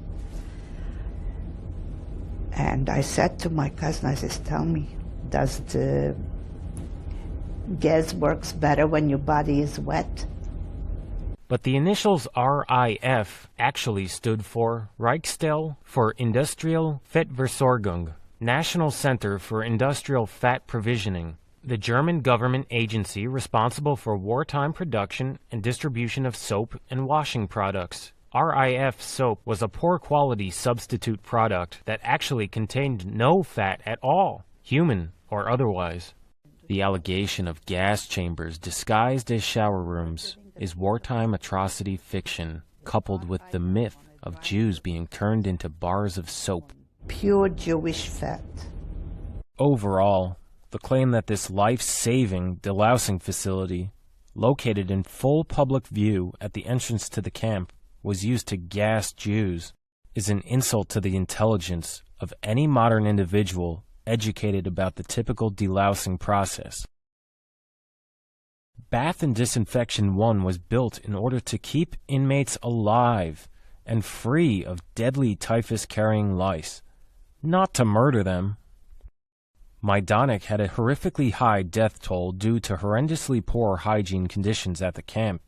And I said to my cousin, I says, tell me, does the gas works better when your body is wet? But the initials RIF actually stood for Reichsstelle für Industrielle Fettversorgung, National Center for Industrial Fat Provisioning, the German government agency responsible for wartime production and distribution of soap and washing products. RIF soap was a poor quality substitute product that actually contained no fat at all, human or otherwise. The allegation of gas chambers disguised as shower rooms is wartime atrocity fiction, coupled with the myth of Jews being turned into bars of soap. Pure Jewish fat. Overall, the claim that this life-saving delousing facility, located in full public view at the entrance to the camp, was used to gas Jews, is an insult to the intelligence of any modern individual educated about the typical delousing process. Bath and Disinfection 1 was built in order to keep inmates alive and free of deadly typhus-carrying lice, not to murder them. Majdanek had a horrifically high death toll due to horrendously poor hygiene conditions at the camp.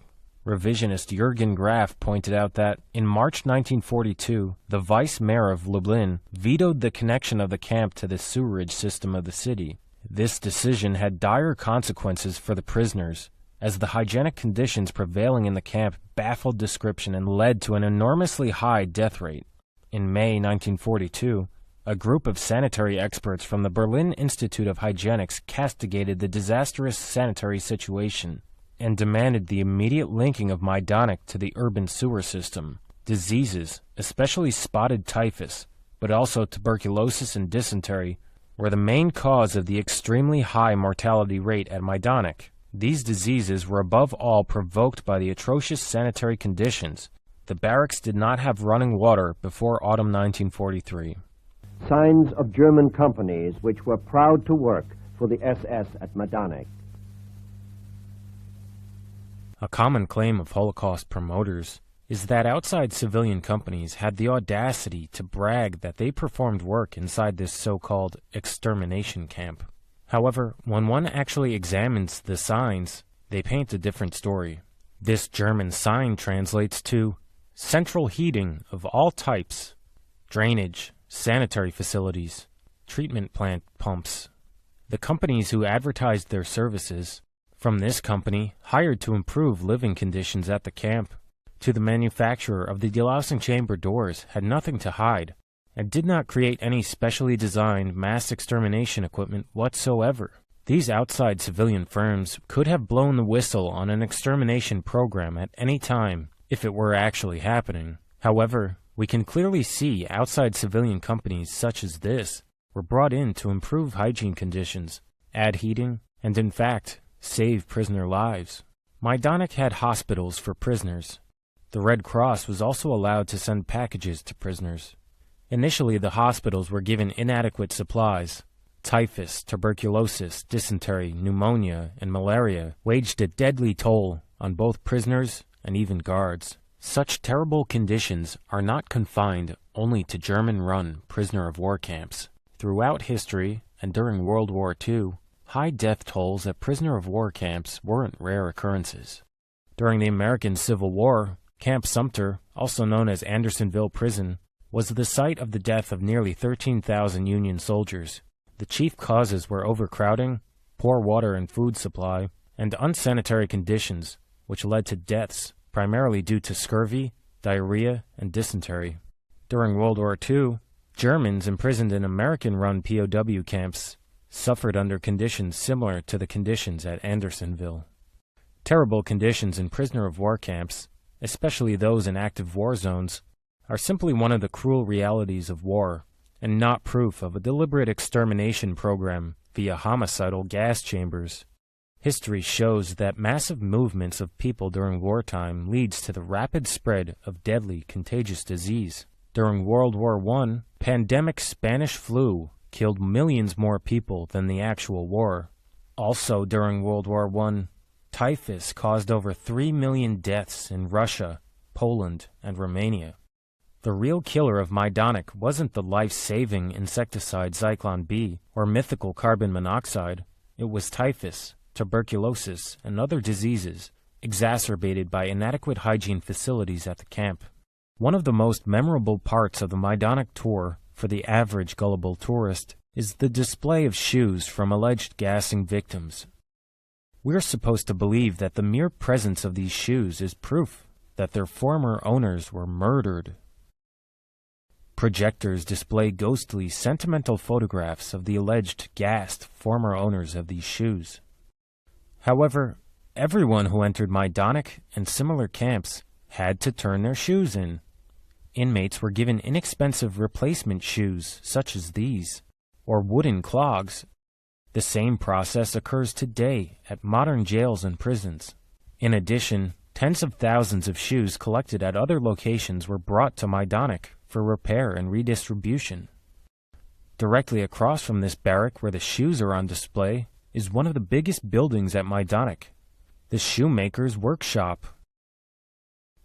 Revisionist Jürgen Graf pointed out that, in March 1942, the vice-mayor of Lublin vetoed the connection of the camp to the sewerage system of the city. This decision had dire consequences for the prisoners, as the hygienic conditions prevailing in the camp baffled description and led to an enormously high death rate. In May 1942, a group of sanitary experts from the Berlin Institute of Hygienics castigated the disastrous sanitary situation and demanded the immediate linking of Majdanek to the urban sewer system. Diseases, especially spotted typhus, but also tuberculosis and dysentery, were the main cause of the extremely high mortality rate at Majdanek. These diseases were above all provoked by the atrocious sanitary conditions. The barracks did not have running water before autumn 1943. Signs of German companies which were proud to work for the SS at Majdanek. A common claim of Holocaust promoters is that outside civilian companies had the audacity to brag that they performed work inside this so-called extermination camp. However, when one actually examines the signs, they paint a different story. This German sign translates to central heating of all types, drainage, sanitary facilities, treatment plant pumps. The companies who advertised their services from this company, hired to improve living conditions at the camp, to the manufacturer of the delousing chamber doors, had nothing to hide, and did not create any specially designed mass extermination equipment whatsoever. These outside civilian firms could have blown the whistle on an extermination program at any time, if it were actually happening. However, we can clearly see outside civilian companies such as this were brought in to improve hygiene conditions, add heating, and in fact, save prisoner lives. Majdanek had hospitals for prisoners. The Red Cross was also allowed to send packages to prisoners. Initially, the hospitals were given inadequate supplies. Typhus, tuberculosis, dysentery, pneumonia, and malaria waged a deadly toll on both prisoners and even guards. Such terrible conditions are not confined only to German-run prisoner-of-war camps. Throughout history, and during World War II, high death tolls at prisoner-of-war camps weren't rare occurrences. During the American Civil War, Camp Sumter, also known as Andersonville Prison, was the site of the death of nearly 13,000 Union soldiers. The chief causes were overcrowding, poor water and food supply, and unsanitary conditions, which led to deaths, primarily due to scurvy, diarrhea, and dysentery. During World War II, Germans imprisoned in American-run POW camps suffered under conditions similar to the conditions at Andersonville. Terrible conditions in prisoner-of-war camps, especially those in active war zones, are simply one of the cruel realities of war, and not proof of a deliberate extermination program via homicidal gas chambers. History shows that massive movements of people during wartime leads to the rapid spread of deadly contagious disease. During World War I, pandemic Spanish flu killed millions more people than the actual war. Also during World War I, typhus caused over 3 million deaths in Russia, Poland, and Romania. The real killer of Majdanek wasn't the life-saving insecticide Zyklon B or mythical carbon monoxide. It was typhus, tuberculosis, and other diseases exacerbated by inadequate hygiene facilities at the camp. One of the most memorable parts of the Majdanek tour for the average gullible tourist is the display of shoes from alleged gassing victims. We're supposed to believe that the mere presence of these shoes is proof that their former owners were murdered. Projectors display ghostly, sentimental photographs of the alleged gassed former owners of these shoes. However, everyone who entered Majdanek and similar camps had to turn their shoes in. Inmates were given inexpensive replacement shoes, such as these, or wooden clogs. The same process occurs today at modern jails and prisons. In addition, tens of thousands of shoes collected at other locations were brought to Majdanek for repair and redistribution. Directly across from this barrack where the shoes are on display is one of the biggest buildings at Majdanek, the shoemaker's workshop.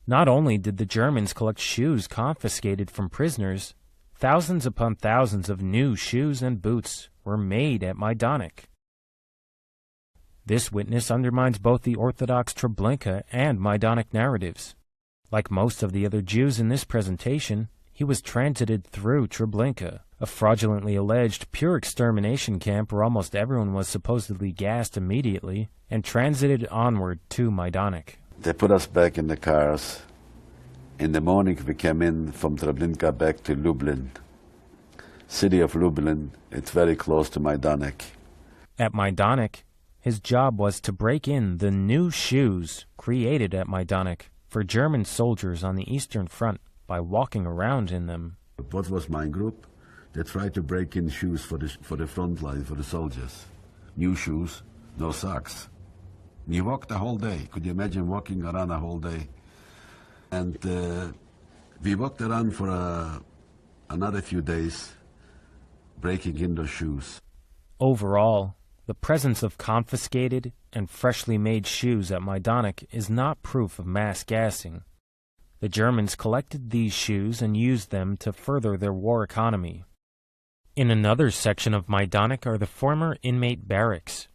Not only did the Germans collect shoes confiscated from prisoners, thousands upon thousands of new shoes and boots were made at Majdanek. This witness undermines both the Orthodox Treblinka and Majdanek narratives. Like most of the other Jews in this presentation, he was transited through Treblinka, a fraudulently alleged pure extermination camp where almost everyone was supposedly gassed immediately, and transited onward to Majdanek. They put us back in the cars. In the morning we came in from Treblinka back to Lublin. City of Lublin, it's very close to Majdanek. At Majdanek, his job was to break in the new shoes created at Majdanek for German soldiers on the Eastern Front by walking around in them. What was my group? They tried to break in shoes for the front line, for the soldiers. New shoes, no socks. You walked the whole day. Could you imagine walking around a whole day? And we walked around for another few days, breaking in those shoes. Overall, the presence of confiscated and freshly made shoes at Majdanek is not proof of mass gassing. The Germans collected these shoes and used them to further their war economy. In another section of Majdanek are the former inmate barracks.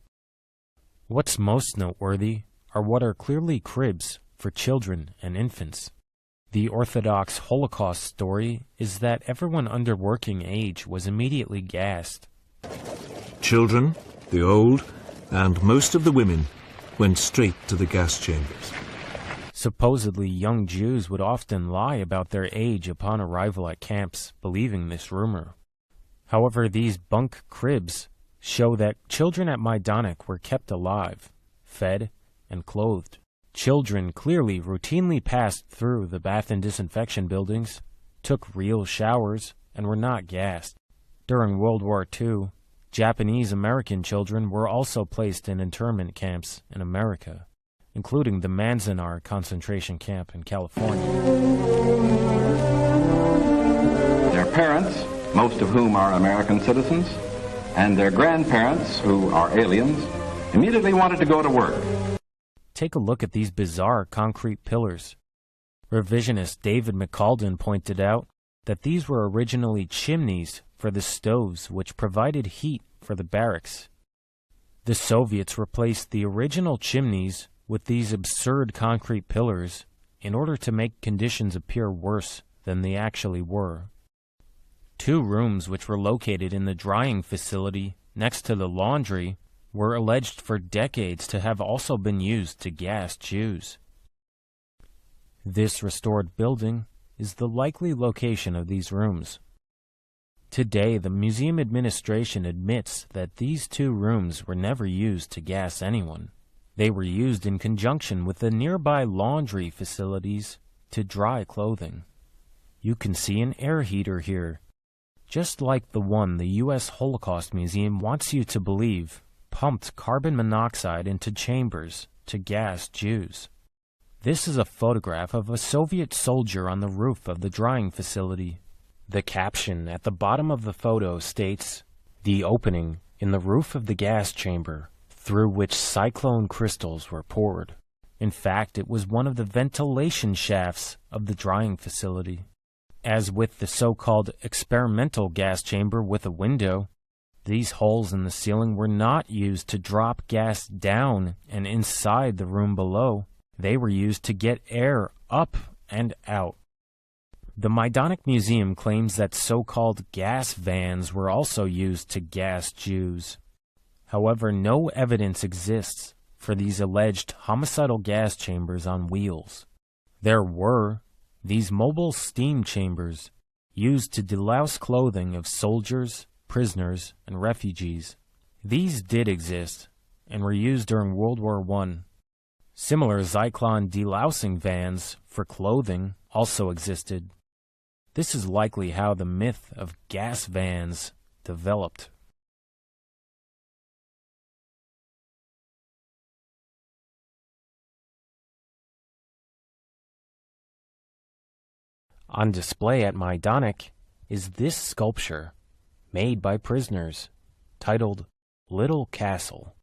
What's most noteworthy are what are clearly cribs for children and infants. The Orthodox Holocaust story is that everyone under working age was immediately gassed. Children, the old, and most of the women went straight to the gas chambers. Supposedly, young Jews would often lie about their age upon arrival at camps, believing this rumor. However, these bunk cribs show that children at Majdanek were kept alive, fed, and clothed. Children clearly routinely passed through the bath and disinfection buildings, took real showers, and were not gassed. During World War II, Japanese-American children were also placed in internment camps in America, including the Manzanar concentration camp in California. Their parents, most of whom are American citizens, and their grandparents, who are aliens, immediately wanted to go to work. Take a look at these bizarre concrete pillars. Revisionist David McCalden pointed out that these were originally chimneys for the stoves which provided heat for the barracks. The Soviets replaced the original chimneys with these absurd concrete pillars in order to make conditions appear worse than they actually were. 2 rooms which were located in the drying facility next to the laundry were alleged for decades to have also been used to gas Jews. This restored building is the likely location of these rooms. Today, the museum administration admits that these 2 rooms were never used to gas anyone. They were used in conjunction with the nearby laundry facilities to dry clothing. You can see an air heater here, just like the one the U.S. Holocaust Museum wants you to believe pumped carbon monoxide into chambers to gas Jews. This is a photograph of a Soviet soldier on the roof of the drying facility. The caption at the bottom of the photo states, "The opening in the roof of the gas chamber through which cyclone crystals were poured." In fact, it was one of the ventilation shafts of the drying facility. As with the so-called experimental gas chamber with a window, these holes in the ceiling were not used to drop gas down and inside the room below. They were used to get air up and out. The Majdanek Museum claims that so-called gas vans were also used to gas Jews. However, no evidence exists for these alleged homicidal gas chambers on wheels. There were these mobile steam chambers used to delouse clothing of soldiers, prisoners, and refugees. These did exist and were used during World War I. Similar Zyklon delousing vans for clothing also existed. This is likely how the myth of gas vans developed. On display at Majdanek is this sculpture made by prisoners, titled Little Castle.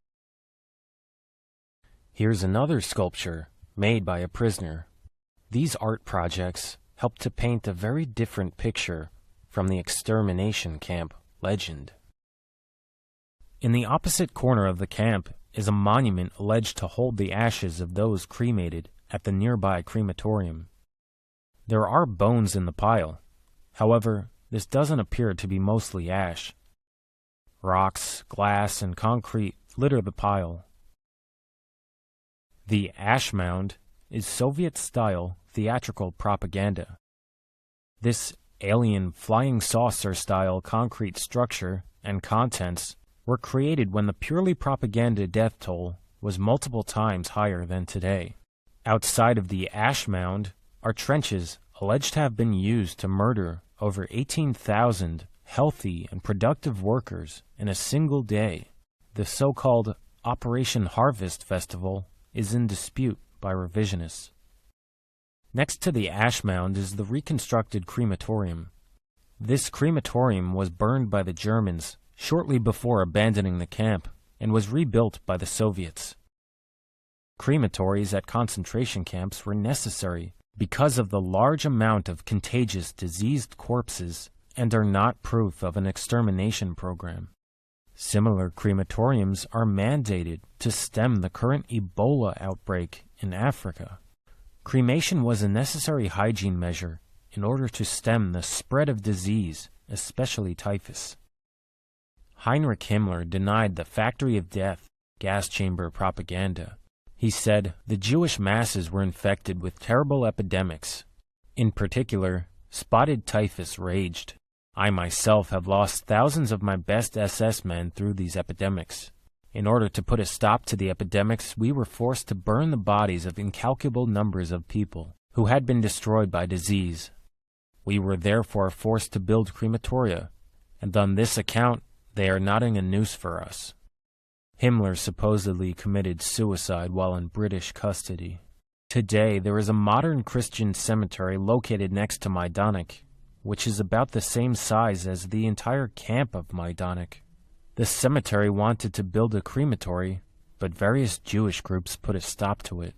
Here's another sculpture made by a prisoner. These art projects help to paint a very different picture from the extermination camp legend. In the opposite corner of the camp is a monument alleged to hold the ashes of those cremated at the nearby crematorium. There are bones in the pile. However, this doesn't appear to be mostly ash. Rocks, glass, and concrete litter the pile. The ash mound is Soviet-style theatrical propaganda. This alien flying saucer-style concrete structure and contents were created when the purely propaganda death toll was multiple times higher than today. Outside of the ash mound are trenches alleged to have been used to murder over 18,000 healthy and productive workers in a single day. The so-called Operation Harvest Festival is in dispute by revisionists. Next to the ash mound is the reconstructed crematorium. This crematorium was burned by the Germans shortly before abandoning the camp and was rebuilt by the Soviets. Crematories at concentration camps were necessary because of the large amount of contagious diseased corpses and are not proof of an extermination program. Similar crematoriums are mandated to stem the current Ebola outbreak in Africa. Cremation was a necessary hygiene measure in order to stem the spread of disease, especially typhus. Heinrich Himmler denied the factory of death gas chamber propaganda. He said the Jewish masses were infected with terrible epidemics. In particular, spotted typhus raged. I myself have lost thousands of my best SS men through these epidemics. In order to put a stop to the epidemics, we were forced to burn the bodies of incalculable numbers of people who had been destroyed by disease. We were therefore forced to build crematoria, and on this account they are knotting a noose for us. Himmler supposedly committed suicide while in British custody. Today there is a modern Christian cemetery located next to Majdanek, which is about the same size as the entire camp of Majdanek. The cemetery wanted to build a crematory, but various Jewish groups put a stop to it.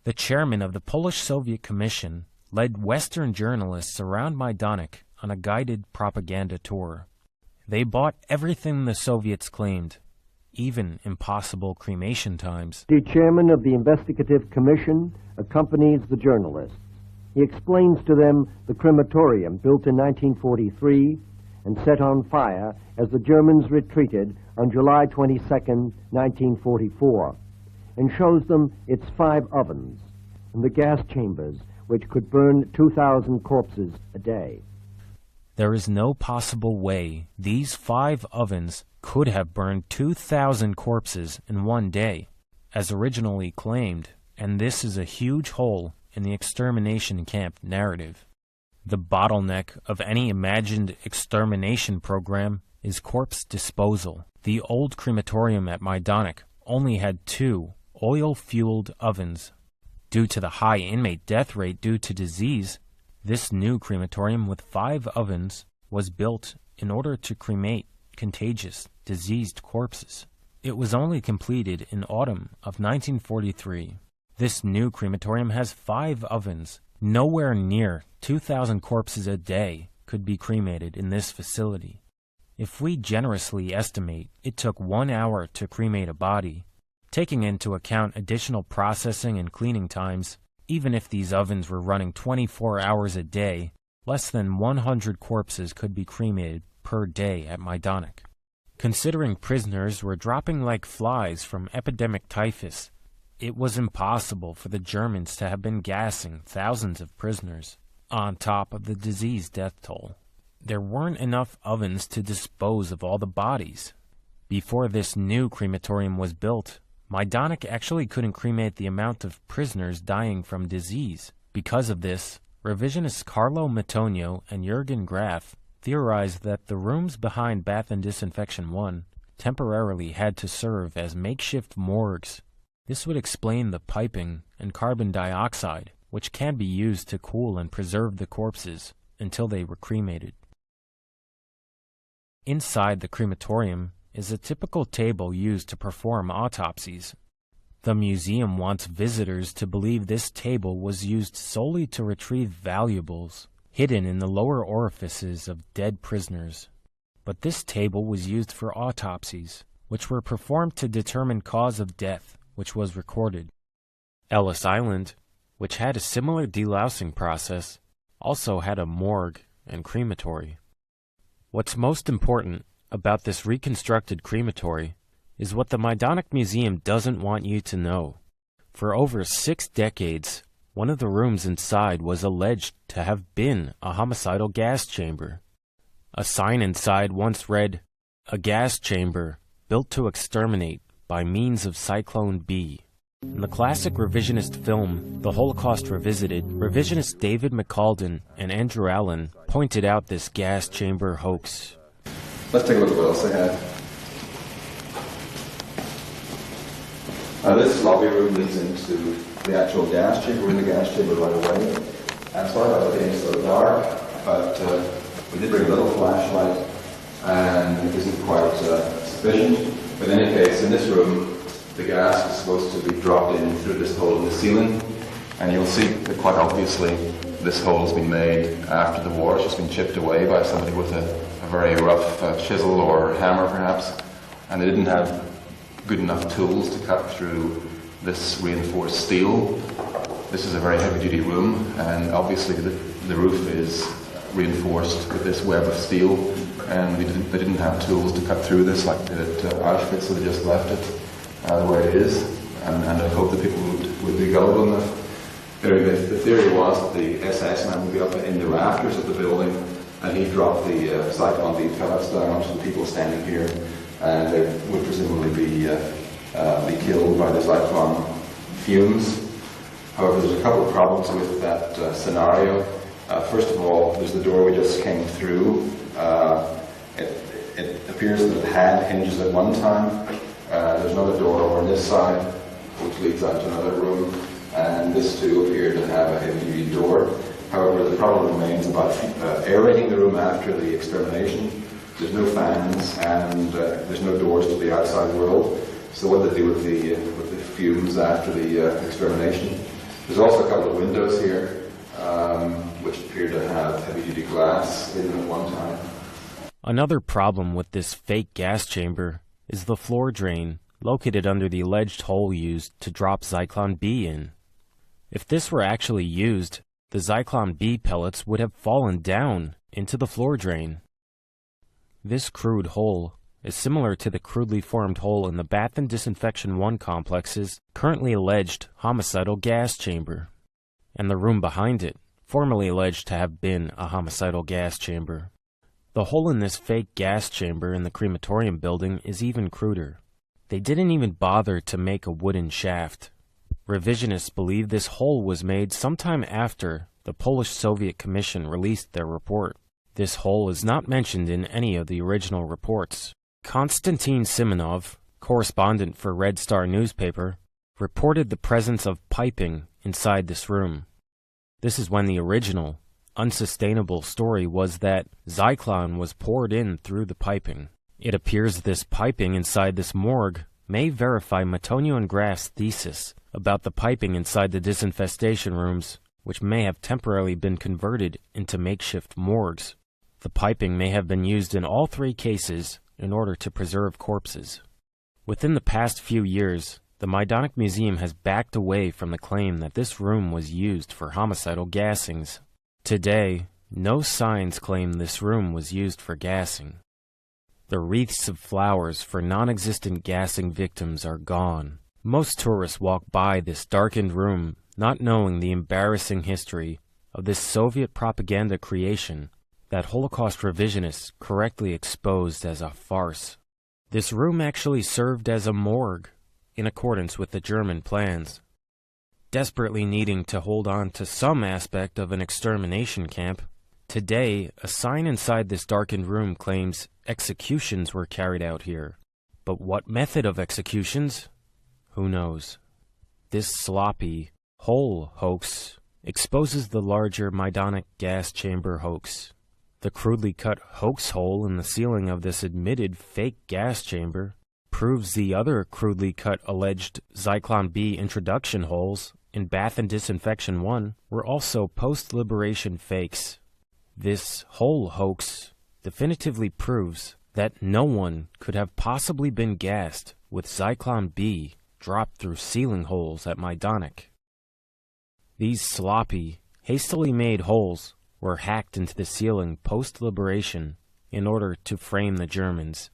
The chairman of the Polish-Soviet Commission led Western journalists around Majdanek on a guided propaganda tour. They bought everything the Soviets claimed, even impossible cremation times. The chairman of the investigative commission accompanies the journalists. He explains to them the crematorium built in 1943 and set on fire as the Germans retreated on July 22, 1944, and shows them its 5 ovens and the gas chambers which could burn 2,000 corpses a day. There is no possible way these 5 ovens could have burned 2,000 corpses in one day, as originally claimed, and this is a huge hole in the extermination camp narrative. The bottleneck of any imagined extermination program is corpse disposal. The old crematorium at Majdanek only had 2 oil-fueled ovens. Due to the high inmate death rate due to disease, this new crematorium with 5 ovens was built in order to cremate contagious, diseased corpses. It was only completed in autumn of 1943. This new crematorium has 5 ovens. Nowhere near 2,000 corpses a day could be cremated in this facility. If we generously estimate it took 1 hour to cremate a body, Taking into account additional processing and cleaning times, even if these ovens were running 24 hours a day, less than 100 corpses could be cremated per day at Majdanek. Considering prisoners were dropping like flies from epidemic typhus, it was impossible for the Germans to have been gassing thousands of prisoners, on top of the disease death toll. There weren't enough ovens to dispose of all the bodies. Before this new crematorium was built, Majdanek actually couldn't cremate the amount of prisoners dying from disease. Because of this, revisionists Carlo Matonio and Jürgen Graf theorized that the rooms behind Bath and Disinfection 1 temporarily had to serve as makeshift morgues. This would explain the piping and carbon dioxide, which can be used to cool and preserve the corpses until they were cremated. Inside the crematorium is a typical table used to perform autopsies. The museum wants visitors to believe this table was used solely to retrieve valuables hidden in the lower orifices of dead prisoners. But this table was used for autopsies, which were performed to determine cause of death, which was recorded. Ellis Island, which had a similar delousing process, also had a morgue and crematory. What's most important about this reconstructed crematory is what the Majdanek Museum doesn't want you to know. For over 6 decades, one of the rooms inside was alleged to have been a homicidal gas chamber. A sign inside once read, "A gas chamber built to exterminate by means of Cyclone B." In the classic revisionist film, The Holocaust Revisited, revisionists David McCalden and Andrew Allen pointed out this gas chamber hoax. Let's take a look at what else they had. This lobby room leads into the actual gas chamber. We're in the gas chamber right away. I'm sorry about it being so dark, but we did bring a little flashlight, and it isn't quite sufficient. But in any case, in this room, the gas is supposed to be dropped in through this hole in the ceiling, and you'll see that quite obviously this hole has been made after the war. It's just been chipped away by somebody with a very rough chisel or hammer, perhaps, and they didn't have good enough tools to cut through this reinforced steel. This is a very heavy-duty room, and obviously the roof is reinforced with this web of steel, and they didn't have tools to cut through this like they did at Auschwitz, so they just left it the way it is, and I hope that people would be gullible enough. The theory was that the SS man would be up in the rafters of the building, and he'd drop the Cyclone B pellets down onto the people standing here, and they would presumably be killed by the Cyclone fumes. However, there's a couple of problems with that scenario. First of all, there's the door we just came through. It appears that it had hinges at one time. There's another door over on this side, which leads out to another room, and this too appeared to have a heavy-duty door. However, the problem remains about aerating the room after the extermination. There's no fans, and there's no doors to the outside world. So what do they do with the fumes after the extermination? There's also a couple of windows here, which appear to have heavy-duty glass in them at one time. Another problem with this fake gas chamber is the floor drain located under the alleged hole used to drop Zyklon B in. If this were actually used, the Zyklon B pellets would have fallen down into the floor drain. This crude hole is similar to the crudely formed hole in the Bath and Disinfection 1 complex's currently alleged homicidal gas chamber, and the room behind it, formerly alleged to have been a homicidal gas chamber. The hole in this fake gas chamber in the crematorium building is even cruder. They didn't even bother to make a wooden shaft. Revisionists believe this hole was made sometime after the Polish-Soviet Commission released their report. This hole is not mentioned in any of the original reports. Konstantin Simonov, correspondent for Red Star newspaper, reported the presence of piping inside this room. This is when the original, unsustainable story was that Zyklon was poured in through the piping. It appears this piping inside this morgue may verify Matonio and Graf's thesis about the piping inside the disinfestation rooms, which may have temporarily been converted into makeshift morgues. The piping may have been used in all 3 cases in order to preserve corpses. Within the past few years, the Majdanek Museum has backed away from the claim that this room was used for homicidal gassings. Today, no signs claim this room was used for gassing. The wreaths of flowers for non-existent gassing victims are gone. Most tourists walk by this darkened room not knowing the embarrassing history of this Soviet propaganda creation that Holocaust revisionists correctly exposed as a farce. This room actually served as a morgue in accordance with the German plans. Desperately needing to hold on to some aspect of an extermination camp, today a sign inside this darkened room claims executions were carried out here. But what method of executions? Who knows? This sloppy, whole hoax exposes the larger Majdanek gas chamber hoax. The crudely cut hoax hole in the ceiling of this admitted fake gas chamber proves the other crudely cut alleged Zyklon B introduction holes in Bath and Disinfection 1 were also post-liberation fakes. This whole hoax definitively proves that no one could have possibly been gassed with Zyklon B dropped through ceiling holes at Majdanek. These sloppy, hastily made holes were hacked into the ceiling post-liberation in order to frame the Germans.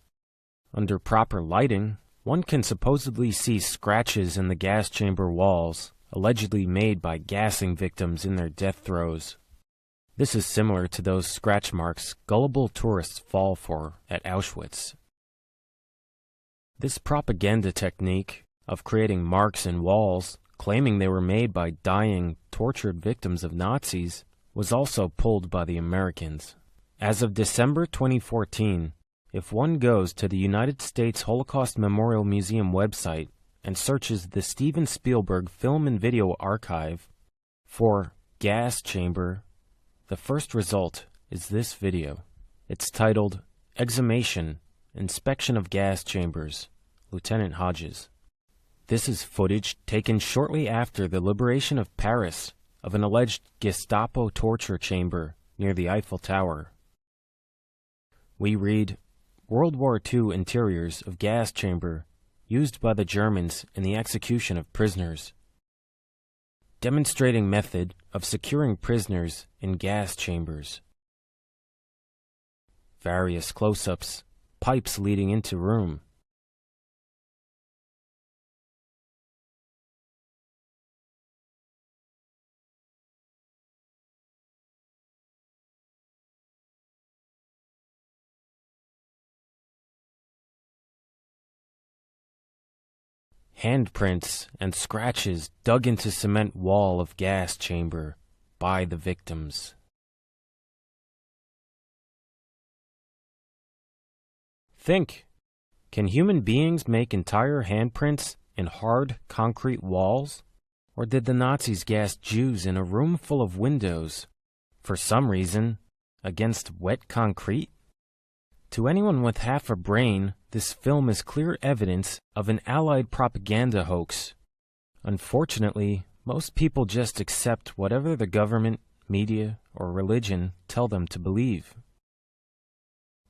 Under proper lighting, one can supposedly see scratches in the gas chamber walls, allegedly made by gassing victims in their death throes. This is similar to those scratch marks gullible tourists fall for at Auschwitz. This propaganda technique of creating marks in walls, claiming they were made by dying, tortured victims of Nazis, was also pulled by the Americans. As of December 2014, if one goes to the United States Holocaust Memorial Museum website and searches the Steven Spielberg Film and Video Archive for gas chamber, the first result is this video. It's titled, Exhumation, Inspection of Gas Chambers, Lieutenant Hodges. This is footage taken shortly after the liberation of Paris of an alleged Gestapo torture chamber near the Eiffel Tower. We read, World War II interiors of gas chamber used by the Germans in the execution of prisoners. Demonstrating method of securing prisoners in gas chambers. Various close-ups, pipes leading into room. Handprints and scratches dug into cement wall of gas chamber by the victims. Think, can human beings make entire handprints in hard concrete walls? Or did the Nazis gas Jews in a room full of windows, for some reason, against wet concrete? To anyone with half a brain, this film is clear evidence of an Allied propaganda hoax. Unfortunately, most people just accept whatever the government, media, or religion tell them to believe.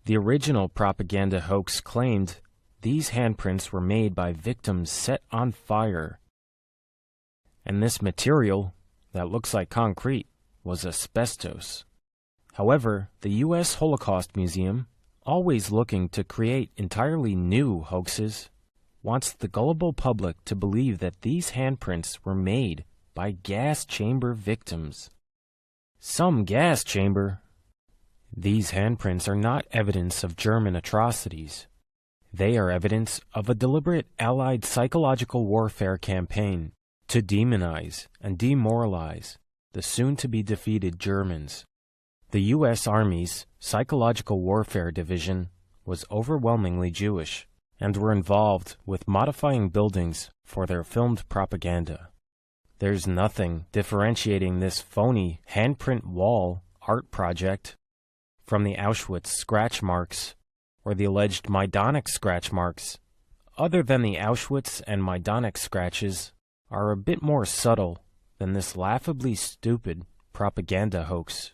The original propaganda hoax claimed these handprints were made by victims set on fire, and this material, that looks like concrete, was asbestos. However, the U.S. Holocaust Museum, always looking to create entirely new hoaxes, wants the gullible public to believe that these handprints were made by gas chamber victims. Some gas chamber. These handprints are not evidence of German atrocities. They are evidence of a deliberate Allied psychological warfare campaign to demonize and demoralize the soon-to-be-defeated Germans. The U.S. Army's Psychological Warfare Division was overwhelmingly Jewish and were involved with modifying buildings for their filmed propaganda. There's nothing differentiating this phony handprint wall art project from the Auschwitz scratch marks or the alleged Majdanek scratch marks, other than the Auschwitz and Majdanek scratches are a bit more subtle than this laughably stupid propaganda hoax.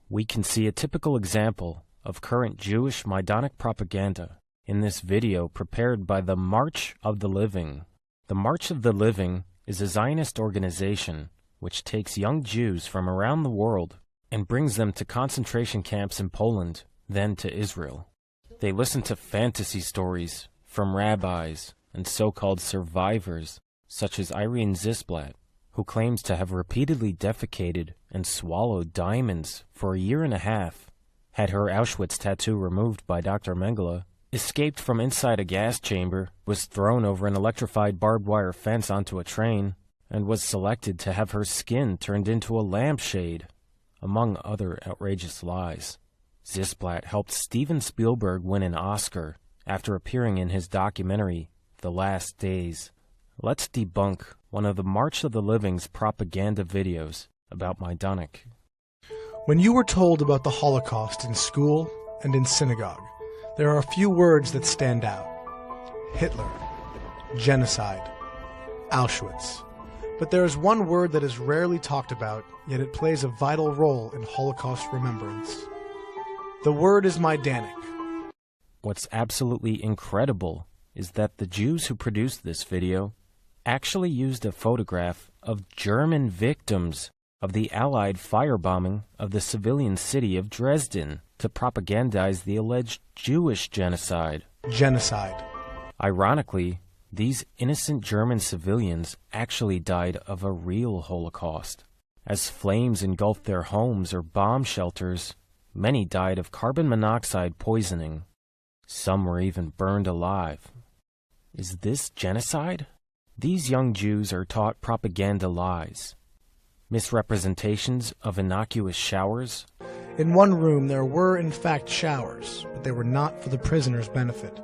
We can see a typical example of current Jewish Majdanek propaganda in this video prepared by the March of the Living. The March of the Living is a Zionist organization which takes young Jews from around the world and brings them to concentration camps in Poland, then to Israel. They listen to fantasy stories from rabbis and so-called survivors, such as Irene Zisblat, who claims to have repeatedly defecated and swallowed diamonds for a year and a half, had her Auschwitz tattoo removed by Dr. Mengele, escaped from inside a gas chamber, was thrown over an electrified barbed wire fence onto a train, and was selected to have her skin turned into a lampshade, among other outrageous lies. Zisblat helped Steven Spielberg win an Oscar after appearing in his documentary, The Last Days. Let's debunk one of the March of the Living's propaganda videos about Majdanek. When you were told about the Holocaust in school and in synagogue, there are a few words that stand out. Hitler, genocide, Auschwitz. But there is one word that is rarely talked about, yet it plays a vital role in Holocaust remembrance. The word is Majdanek. What's absolutely incredible is that the Jews who produced this video actually used a photograph of German victims of the Allied firebombing of the civilian city of Dresden to propagandize the alleged Jewish genocide. Genocide. Ironically, these innocent German civilians actually died of a real Holocaust. As flames engulfed their homes or bomb shelters, many died of carbon monoxide poisoning. Some were even burned alive. Is this genocide? These young Jews are taught propaganda lies, misrepresentations of innocuous showers. In one room there were in fact showers, but they were not for the prisoners' benefit.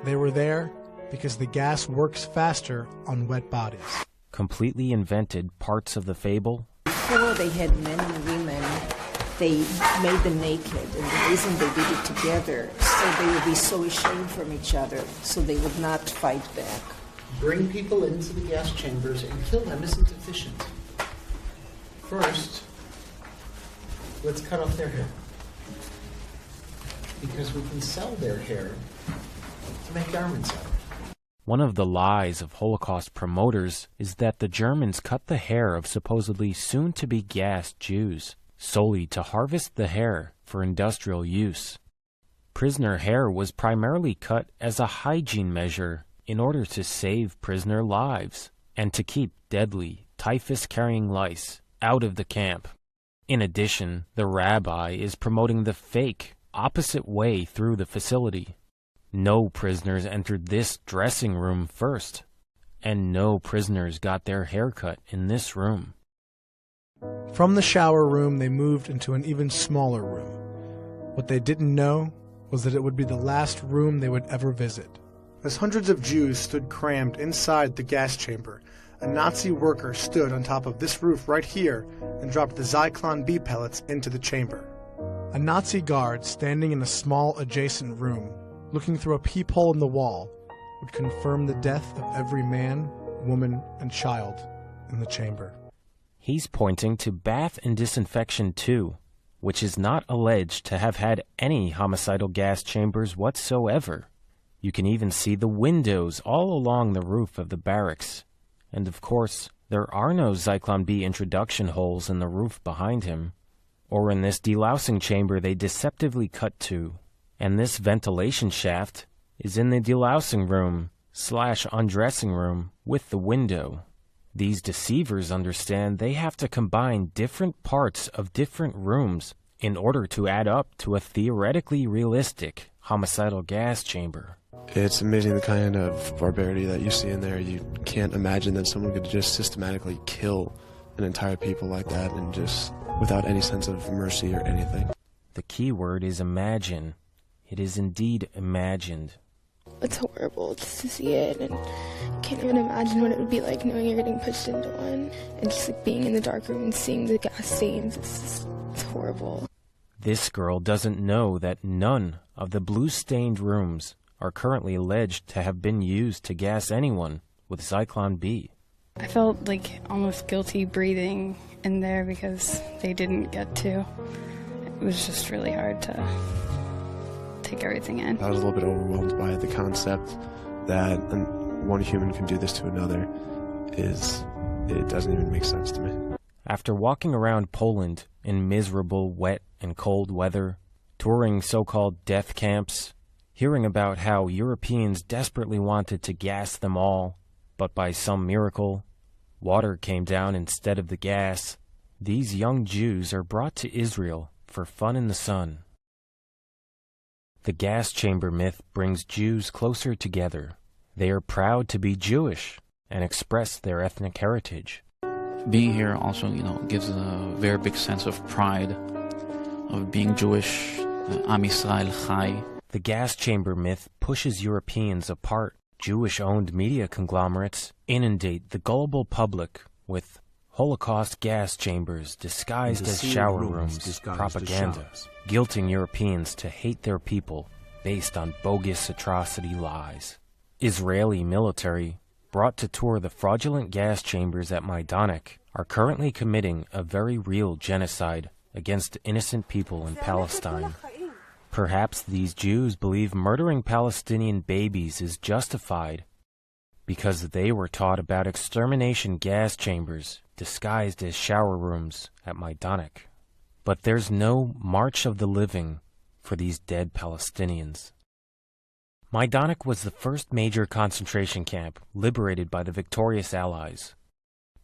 They were there because the gas works faster on wet bodies. Completely invented parts of the fable. Before they had men and women, they made them naked, and the reason they did it together, so they would be so ashamed from each other, so they would not fight back. Bring people into the gas chambers and kill them isn't efficient. First, let's cut off their hair. Because we can sell their hair to make garments out of it. One of the lies of Holocaust promoters is that the Germans cut the hair of supposedly soon-to-be gassed Jews solely to harvest the hair for industrial use. Prisoner hair was primarily cut as a hygiene measure in order to save prisoner lives and to keep deadly typhus-carrying lice out of the camp. In addition, the rabbi is promoting the fake, opposite way through the facility. No prisoners entered this dressing room first, and no prisoners got their hair cut in this room. From the shower room, they moved into an even smaller room. What they didn't know was that it would be the last room they would ever visit. As hundreds of Jews stood crammed inside the gas chamber, a Nazi worker stood on top of this roof right here and dropped the Zyklon B pellets into the chamber. A Nazi guard standing in a small adjacent room, looking through a peephole in the wall, would confirm the death of every man, woman, and child in the chamber. He's pointing to Bath and Disinfection 2, which is not alleged to have had any homicidal gas chambers whatsoever. You can even see the windows all along the roof of the barracks. And of course, there are no Zyklon B introduction holes in the roof behind him, or in this delousing chamber they deceptively cut to. And this ventilation shaft is in the delousing room / undressing room with the window. These deceivers understand they have to combine different parts of different rooms in order to add up to a theoretically realistic homicidal gas chamber. It's amazing the kind of barbarity that you see in there. You can't imagine that someone could just systematically kill an entire people like that and just without any sense of mercy or anything. The key word is imagine. It is indeed imagined. It's horrible just to see it, and you can't even imagine what it would be like knowing you're getting pushed into one, and just like being in the dark room and seeing the gas stains. It's horrible. This girl doesn't know that none of the blue-stained rooms are currently alleged to have been used to gas anyone with Zyklon B. I felt like almost guilty breathing in there because they didn't get to. It was just really hard to take everything in. I was a little bit overwhelmed by the concept that one human can do this to another. It doesn't even make sense to me. After walking around Poland in miserable, wet, and cold weather, touring so-called death camps, hearing about how Europeans desperately wanted to gas them all, but by some miracle, water came down instead of the gas, these young Jews are brought to Israel for fun in the sun. The gas chamber myth brings Jews closer together. They are proud to be Jewish and express their ethnic heritage. Being here also, gives a very big sense of pride of being Jewish, Am Yisrael Chai. The gas chamber myth pushes Europeans apart. Jewish-owned media conglomerates inundate the gullible public with Holocaust gas chambers disguised as shower rooms propaganda, guilting Europeans to hate their people based on bogus atrocity lies. Israeli military, brought to tour the fraudulent gas chambers at Majdanek, are currently committing a very real genocide against innocent people in Palestine. Perhaps these Jews believe murdering Palestinian babies is justified because they were taught about extermination gas chambers disguised as shower rooms at Majdanek. But there's no March of the Living for these dead Palestinians. Majdanek was the first major concentration camp liberated by the victorious Allies.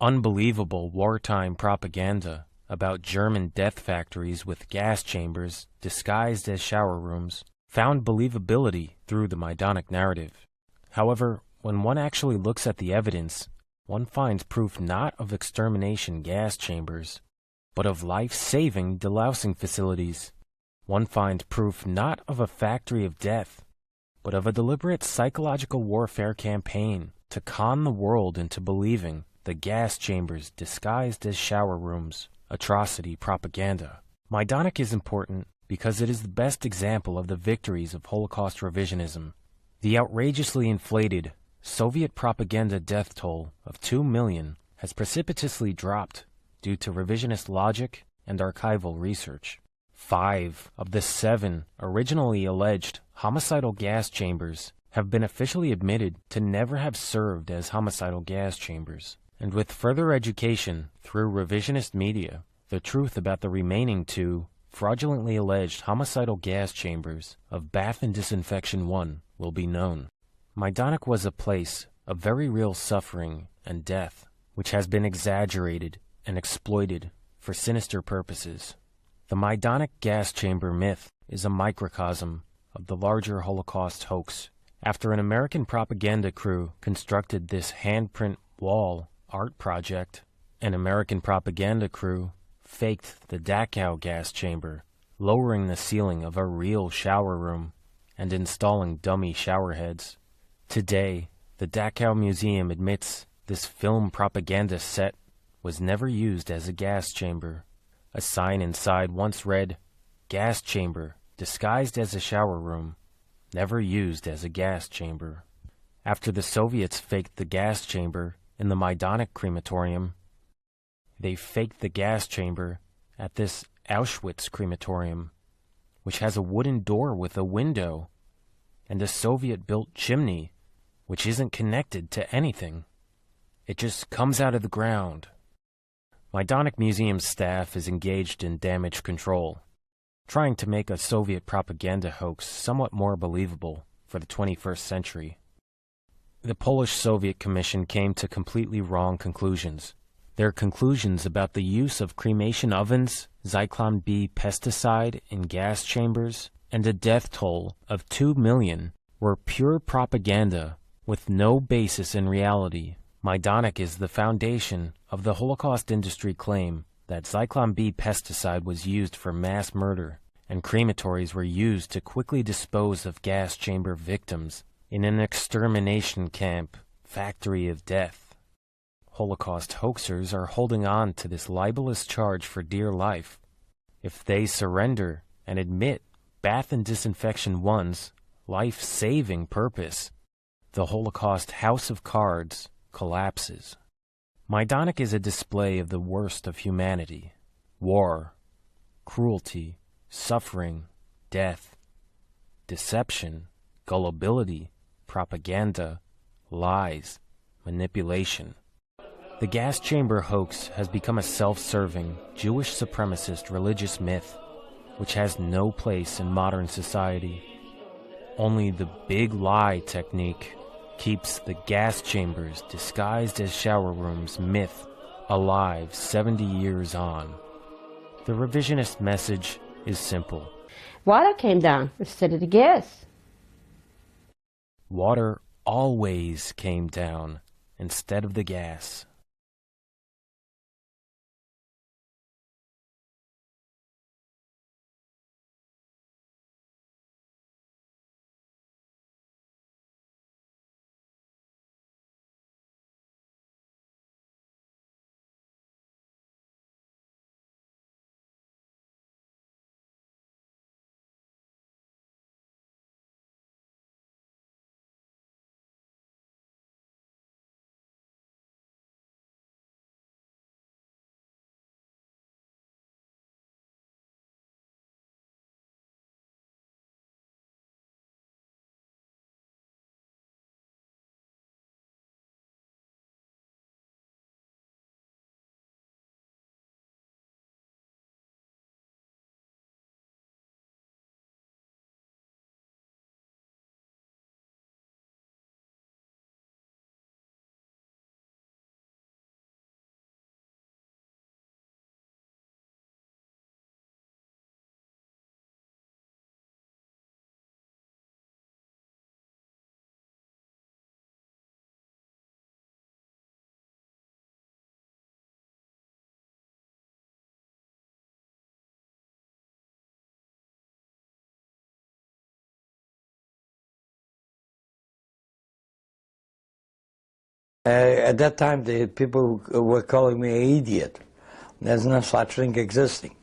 Unbelievable wartime propaganda about German death factories with gas chambers disguised as shower rooms found believability through the Majdanek narrative. However, when one actually looks at the evidence, one finds proof not of extermination gas chambers, but of life-saving delousing facilities. One finds proof not of a factory of death, but of a deliberate psychological warfare campaign to con the world into believing the gas chambers disguised as shower rooms, atrocity propaganda. Majdanek is important because it is the best example of the victories of Holocaust revisionism. The outrageously inflated Soviet propaganda death toll of 2 million has precipitously dropped due to revisionist logic and archival research. 5 of the 7 originally alleged homicidal gas chambers have been officially admitted to never have served as homicidal gas chambers. And with further education through revisionist media, the truth about the remaining 2 fraudulently alleged homicidal gas chambers of Bath and Disinfection 1 will be known. Majdanek was a place of very real suffering and death, which has been exaggerated and exploited for sinister purposes. The Majdanek gas chamber myth is a microcosm of the larger Holocaust hoax. After an American propaganda crew constructed this handprint wall art project, an American propaganda crew faked the Dachau gas chamber, lowering the ceiling of a real shower room and installing dummy shower heads. Today, the Dachau Museum admits this film propaganda set was never used as a gas chamber. A sign inside once read, "Gas chamber, disguised as a shower room, never used as a gas chamber." After the Soviets faked the gas chamber in the Majdanek crematorium, they faked the gas chamber at this Auschwitz crematorium, which has a wooden door with a window and a Soviet-built chimney which isn't connected to anything. It just comes out of the ground. Majdanek Museum's staff is engaged in damage control, trying to make a Soviet propaganda hoax somewhat more believable for the 21st century. The Polish-Soviet Commission came to completely wrong conclusions. Their conclusions about the use of cremation ovens, Zyklon B pesticide in gas chambers, and a death toll of 2 million were pure propaganda with no basis in reality. Majdanek is the foundation of the Holocaust industry claim that Zyklon B pesticide was used for mass murder, and crematories were used to quickly dispose of gas chamber victims in an extermination camp, factory of death. Holocaust hoaxers are holding on to this libelous charge for dear life. If they surrender and admit Bath and Disinfection 1's life-saving purpose, the Holocaust house of cards collapses. Majdanek is a display of the worst of humanity: war, cruelty, suffering, death. deception, gullibility, propaganda, lies, manipulation. The gas chamber hoax has become a self-serving, Jewish supremacist religious myth which has no place in modern society. Only the big lie technique keeps the gas chambers disguised as shower rooms myth alive 70 years on. The revisionist message is simple. Water came down instead of the gas. Water always came down instead of the gas. At that time, the people were calling me an idiot. There's no such thing existing.